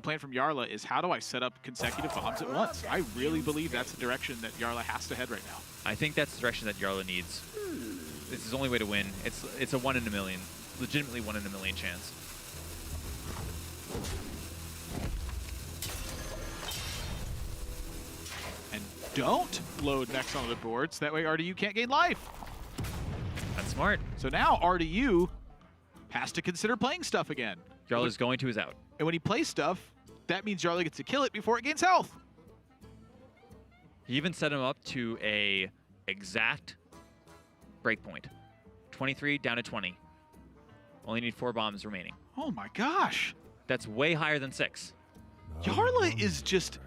plan from Jarla is how do I set up consecutive bombs at once? I really believe that's the direction that Jarla has to head right now. I think that's the direction that Jarla needs. This is the only way to win. It's a 1 in a million, legitimately 1 in a million chance. And don't load next on the boards. That way RDU can't gain life. That's smart. So now RDU has to consider playing stuff again. Jarla's going to his out. And when he plays stuff, that means Jarla gets to kill it before it gains health. He even set him up to a exact breakpoint. 23 down to 20. Only need 4 bombs remaining. Oh my gosh. That's way higher than 6. Jarla is just...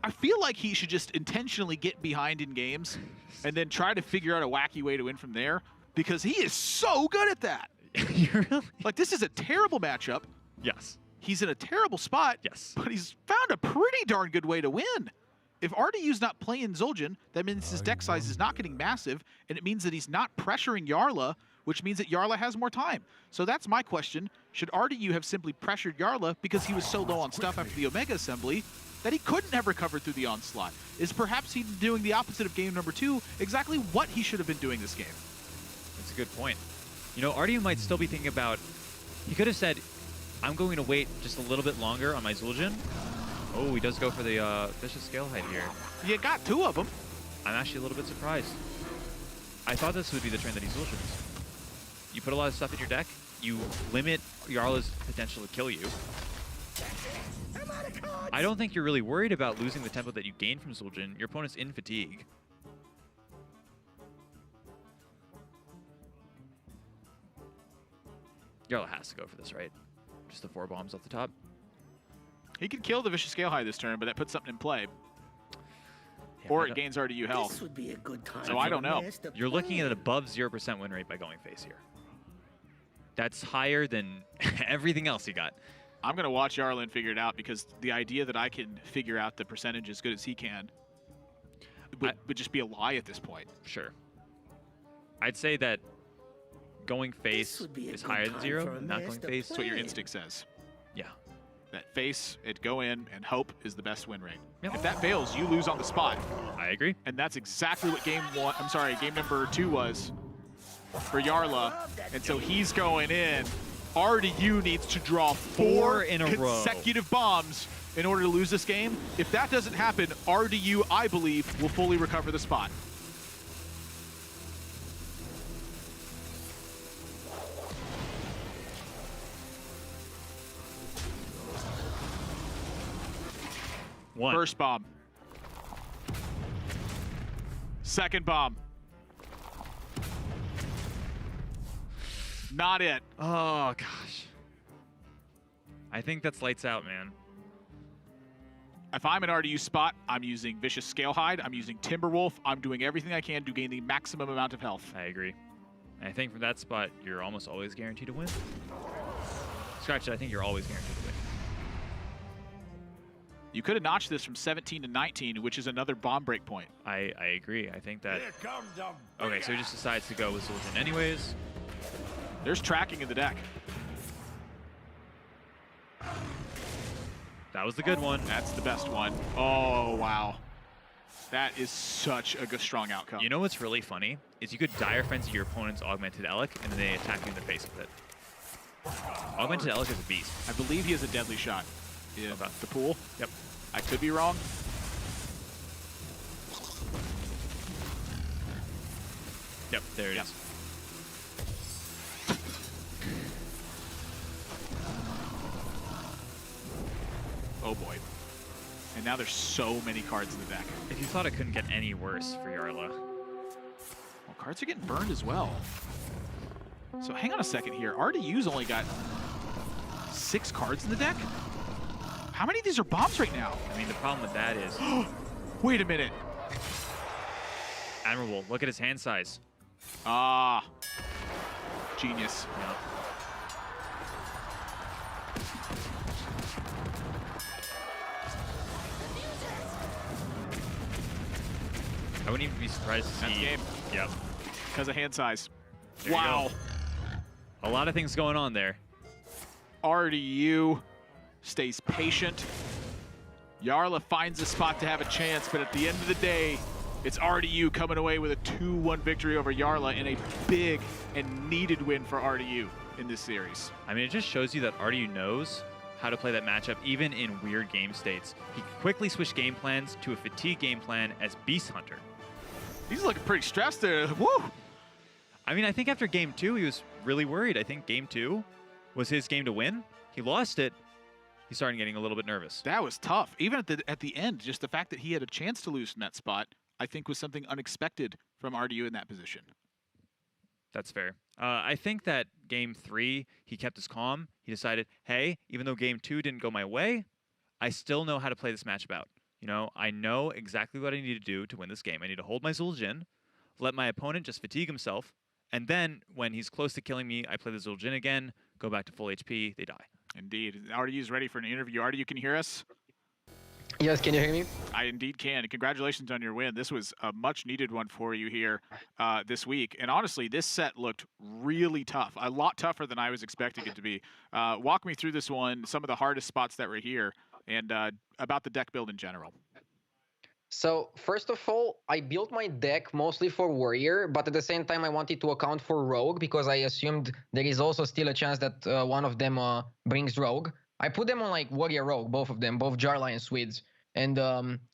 I feel like he should just intentionally get behind in games and then try to figure out a wacky way to win from there because he is so good at that. Really? Like, this is a terrible matchup. Yes. He's in a terrible spot. Yes. But he's found a pretty darn good way to win. If RDU's not playing Zul'jin, that means his deck size is not getting massive, and it means that he's not pressuring Jarla, which means that Jarla has more time. So that's my question. Should RDU have simply pressured Jarla because he was so low on stuff after the Omega Assembly that he couldn't have recovered through the onslaught? Is perhaps he doing the opposite of game number 2, exactly what he should have been doing this game? That's a good point. You know, RDU might still be thinking about, he could have said, I'm going to wait just a little bit longer on my Zul'jin. Oh, he does go for the Vicious Scalehead here. You got 2 of them. I'm actually a little bit surprised. I thought this would be the turn that he Zul'jins. You put a lot of stuff in your deck, you limit Jarla's potential to kill you. I don't think you're really worried about losing the tempo that you gain from Zul'jin. Your opponent's in fatigue. Jarla has to go for this, right? Just the 4 bombs off the top. He could kill the Vicious Scalehead this turn, but that puts something in play. Yeah, Or it gains RDU This health. would be a good time. So for I a don't know. master You're looking at an plan. above 0% win rate by going face here. That's higher than everything else you got. I'm going to watch Jarla and figure it out, because the idea that I can figure out the percentage as good as he can would just be a lie at this point. Sure. I'd say that going face would be a is good higher than time 0, for a not going master face. That's what your plan. instinct says. Yeah. That face, it go in, and hope is the best win rate. Yep. If that fails, you lose on the spot. I agree. And that's exactly what game number 2 was for Jarla. And so he's going in. RDU needs to draw 4 in a row. consecutive bombs in order to lose this game. If that doesn't happen, RDU, I believe, will fully recover the spot. One. First bomb. Second bomb. Not it. Oh, gosh. I think that's lights out, man. If I'm an RDU spot, I'm using Vicious Scalehide, I'm using Timberwolf, I'm doing everything I can to gain the maximum amount of health. I agree. And I think from that spot, you're almost always guaranteed to win. Scratch it, I think you're always guaranteed to win. You could have notched this from 17 to 19, which is another bomb break point. I agree. I think that... Okay, so he just decides to go with Zul'jin anyways. There's tracking in the deck. That was the good one. That's the best one. Oh, wow. That is such a good, strong outcome. You know what's really funny? Is you could Dire Frenzy your opponent's Augmented Elec, and then they attack you in the face with it. Augmented Elec is a beast. I believe he has a deadly shot in Okay. the pool. Yep. I could be wrong. Yep, there it Yep. is. Oh, boy. And now there's so many cards in the deck. If you thought it couldn't get any worse for Jarla. Well, cards are getting burned as well. So hang on a second here. RDU's only got 6 cards in the deck? How many of these are bombs right now? I mean, the problem with that is... Wait a minute. Admirable, look at his hand size. Ah. Genius. Yeah. I wouldn't even be surprised to That's see... game. Yep. Because of hand size. There you Wow. go. A lot of things going on there. RDU stays patient. Jarla finds a spot to have a chance, but at the end of the day, it's RDU coming away with a 2-1 victory over Jarla in a big and needed win for RDU in this series. I mean, it just shows you that RDU knows how to play that matchup, even in weird game states. He quickly switched game plans to a fatigue game plan as Beast Hunter. He's looking pretty stressed there. Woo! I mean, I think after game 2, he was really worried. I think game 2 was his game to win. He lost it. He started getting a little bit nervous. That was tough. Even at the end, just the fact that he had a chance to lose from that spot, I think was something unexpected from RDU in that position. That's fair. I think that game 3, he kept his calm. He decided, hey, even though game 2 didn't go my way, I still know how to play this matchup out. You know, I know exactly what I need to do to win this game. I need to hold my Zul'jin, let my opponent just fatigue himself, and then when he's close to killing me, I play the Zul'jin again, go back to full HP, they die. Indeed. RDU is ready for an interview. RDU, can you hear us? Yes, can you hear me? I indeed can. And congratulations on your win. This was a much needed one for you here this week. And honestly, this set looked really tough, a lot tougher than I was expecting it to be. Walk me through this one, some of the hardest spots that were here, and about the deck build in general. So first of all, I built my deck mostly for warrior, but at the same time I wanted to account for rogue because I assumed there is also still a chance that one of them brings rogue. I put them on like warrior rogue, both of them, both Jarla and Swedes. And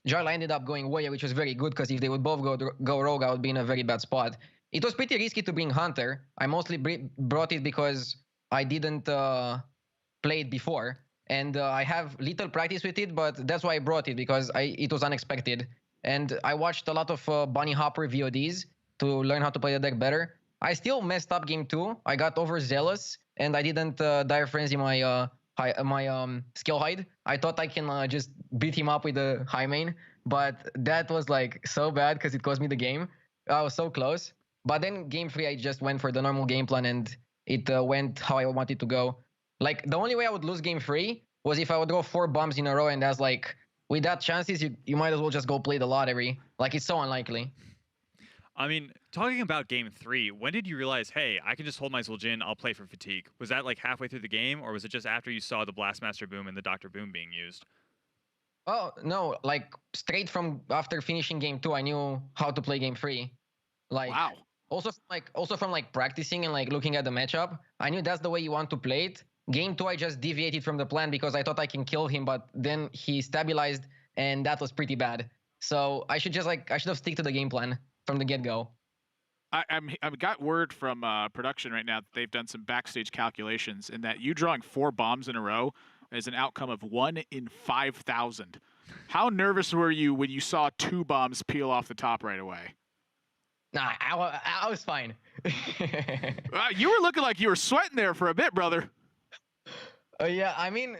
Jarla ended up going warrior, which was very good because if they would both go rogue, I would be in a very bad spot. It was pretty risky to bring hunter. I mostly brought it because I didn't play it before and I have little practice with it, but that's why I brought it because it was unexpected. And I watched a lot of Bunny Hopper VODs to learn how to play the deck better. I still messed up game 2. I got overzealous and I didn't Dire Frenzy my skill hide. I thought I can just beat him up with the high main, but that was like so bad because it cost me the game. I was so close. But then game 3, I just went for the normal game plan and it went how I wanted to go. Like the only way I would lose game 3 was if I would go 4 bombs in a row, and that's like with that chances you might as well just go play the lottery. Like it's so unlikely. I mean, talking about game 3, when did you realize, hey, I can just hold my Zul'jin, I'll play for fatigue? Was that like halfway through the game, or was it just after you saw the Blastmaster Boom and the Dr. Boom being used? Oh no, like straight from after finishing game 2, I knew how to play game 3. Like Wow. Also from like practicing and like looking at the matchup, I knew that's the way you want to play it. Game 2, I just deviated from the plan because I thought I can kill him, but then he stabilized, and that was pretty bad. So I should have stick to the game plan from the get-go. I've got word from production right now that they've done some backstage calculations, and that you drawing 4 bombs in a row is an outcome of 1 in 5,000. How nervous were you when you saw 2 bombs peel off the top right away? Nah, I was fine. You were looking like you were sweating there for a bit, brother. Yeah, I mean,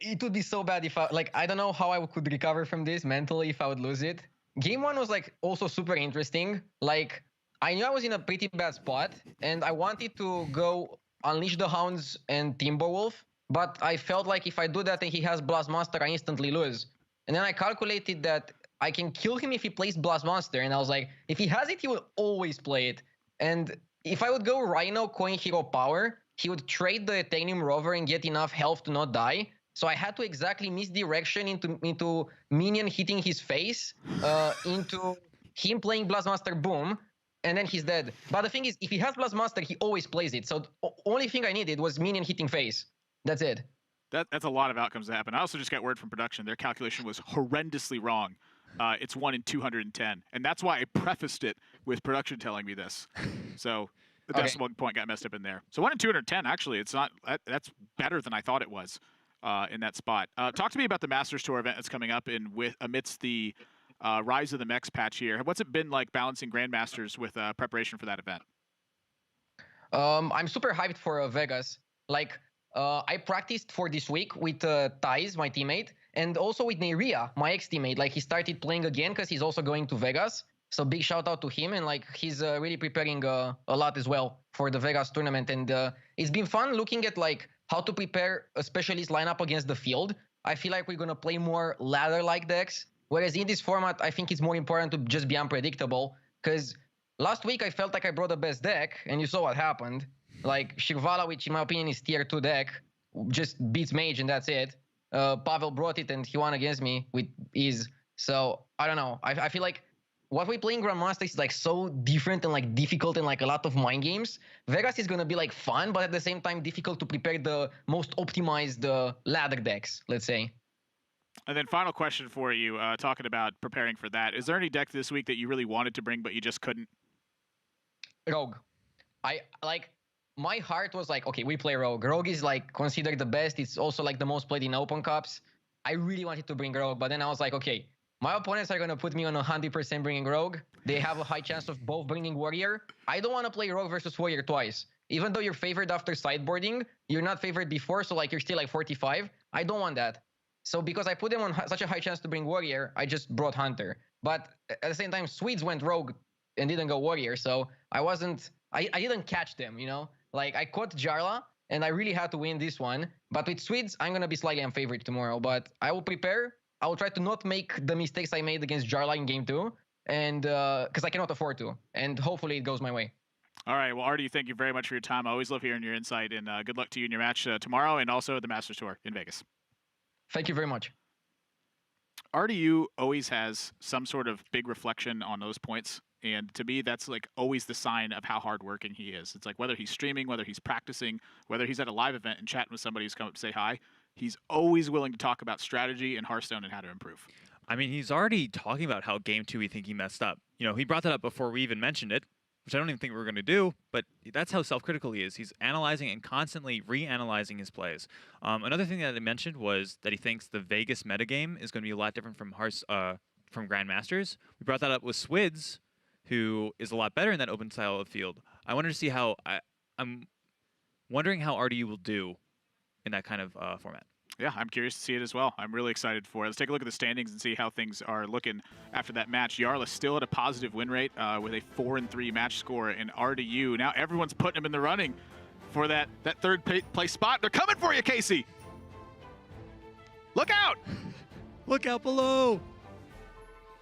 it would be so bad if I don't know how I could recover from this mentally if I would lose it. Game 1 was like also super interesting. Like I knew I was in a pretty bad spot and I wanted to go Unleash the Hounds and Timberwolf, but I felt like if I do that and he has Blastmaster, I instantly lose. And then I calculated that I can kill him if he plays Blastmaster, and I was like, if he has it, he will always play it. And if I would go Rhino, Coin Hero Power, he would trade the Ethereum Rover and get enough health to not die. So I had to exactly misdirection into minion hitting his face, into him playing Blastmaster Boom, and then he's dead. But the thing is, if he has Blastmaster, he always plays it. So the only thing I needed was minion hitting face. That's it. That's a lot of outcomes that happen. I also just got word from production. Their calculation was horrendously wrong. It's 1 in 210. And that's why I prefaced it with production telling me this. So the decimal point got messed up in there. So 1 in 210, actually, it's not. That's better than I thought it was in that spot. Talk to me about the Masters Tour event that's coming up amidst the Rise of the Mechs patch here. What's it been like balancing Grandmasters with preparation for that event? I'm super hyped for Vegas. Like, I practiced for this week with Thais, my teammate, and also with Neiria, my ex-teammate. Like, he started playing again because he's also going to Vegas. So big shout out to him, and like he's really preparing a lot as well for the Vegas tournament. And it's been fun looking at like how to prepare a specialist lineup against the field. I feel like we're gonna play more ladder-like decks, whereas in this format, I think it's more important to just be unpredictable. Because last week I felt like I brought the best deck, and you saw what happened. Like Shirvala, which in my opinion is tier 2 deck, just beats Mage and that's it. Pavel brought it and he won against me with ease. So I don't know. I feel like what we play in Grandmasters is like so different and like difficult and like a lot of mind games. Vegas is gonna be like fun, but at the same time difficult to prepare the most optimized ladder decks, let's say. And then final question for you, talking about preparing for that. Is there any deck this week that you really wanted to bring but you just couldn't? Rogue. My heart was like, okay, we play Rogue. Rogue is like considered the best. It's also like the most played in Open Cups. I really wanted to bring Rogue, but then I was like, okay, my opponents are going to put me on 100% bringing Rogue. They have a high chance of both bringing Warrior. I don't want to play Rogue versus Warrior twice. Even though you're favored after sideboarding, you're not favored before, so like you're still like 45. I don't want that. So because I put them on such a high chance to bring Warrior, I just brought Hunter. But at the same time, Swedes went Rogue and didn't go Warrior, so I didn't catch them, you know? Like, I caught Jarla, and I really had to win this one. But with Swedes, I'm going to be slightly unfavored tomorrow. But I will prepare. I will try to not make the mistakes I made against Jarla in game 2. And because I cannot afford to. And hopefully it goes my way. All right. Well, Artie, thank you very much for your time. I always love hearing your insight. And good luck to you in your match tomorrow and also the Masters Tour in Vegas. Thank you very much. RDU always has some sort of big reflection on those points. And to me, that's like always the sign of how hardworking he is. It's like whether he's streaming, whether he's practicing, whether he's at a live event and chatting with somebody who's come up to say hi, he's always willing to talk about strategy and Hearthstone and how to improve. I mean, he's already talking about how game 2 we think he messed up. You know, he brought that up before we even mentioned it, which I don't even think we were going to do, but that's how self-critical he is. He's analyzing and constantly reanalyzing his plays. Another thing that I mentioned was that he thinks the Vegas metagame is going to be a lot different from from Grandmasters. We brought that up with Swids, who is a lot better in that open style of field. I wanted to see how I'm wondering how RDU will do in that kind of format. Yeah, I'm curious to see it as well. I'm really excited for it. Let's take a look at the standings and see how things are looking after that match. Jarla still at a positive win rate with a 4-3 match score in RDU. Now everyone's putting him in the running for that third place spot. They're coming for you, Casey. Look out! Look out below!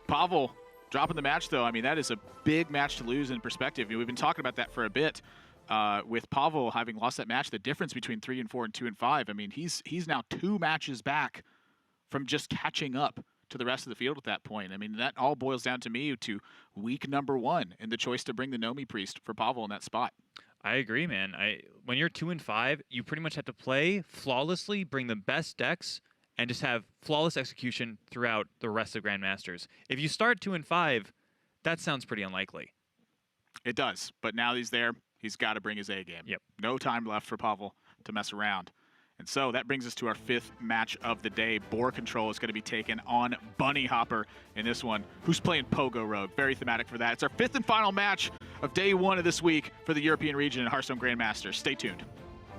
Pavel dropping the match, though. I mean, that is a big match to lose in perspective. We've been talking about that for a bit. With Pavel having lost that match, the difference between 3-4 and 2-5, I mean, he's now 2 matches back from just catching up to the rest of the field at that point. I mean, that all boils down to me to week number 1 and the choice to bring the Nomi Priest for Pavel in that spot. I agree, man. When you're 2-5, you pretty much have to play flawlessly, bring the best decks, and just have flawless execution throughout the rest of Grandmasters. If you start 2-5, that sounds pretty unlikely. It does, but now he's there. He's got to bring his A game. Yep. No time left for Pavel to mess around. And so that brings us to our 5th match of the day. Boar Control is going to be taken on Bunny Hopper in this one, who's playing Pogo Rogue. Very thematic for that. It's our 5th and final match of day 1 of this week for the European region in Hearthstone Grandmasters. Stay tuned.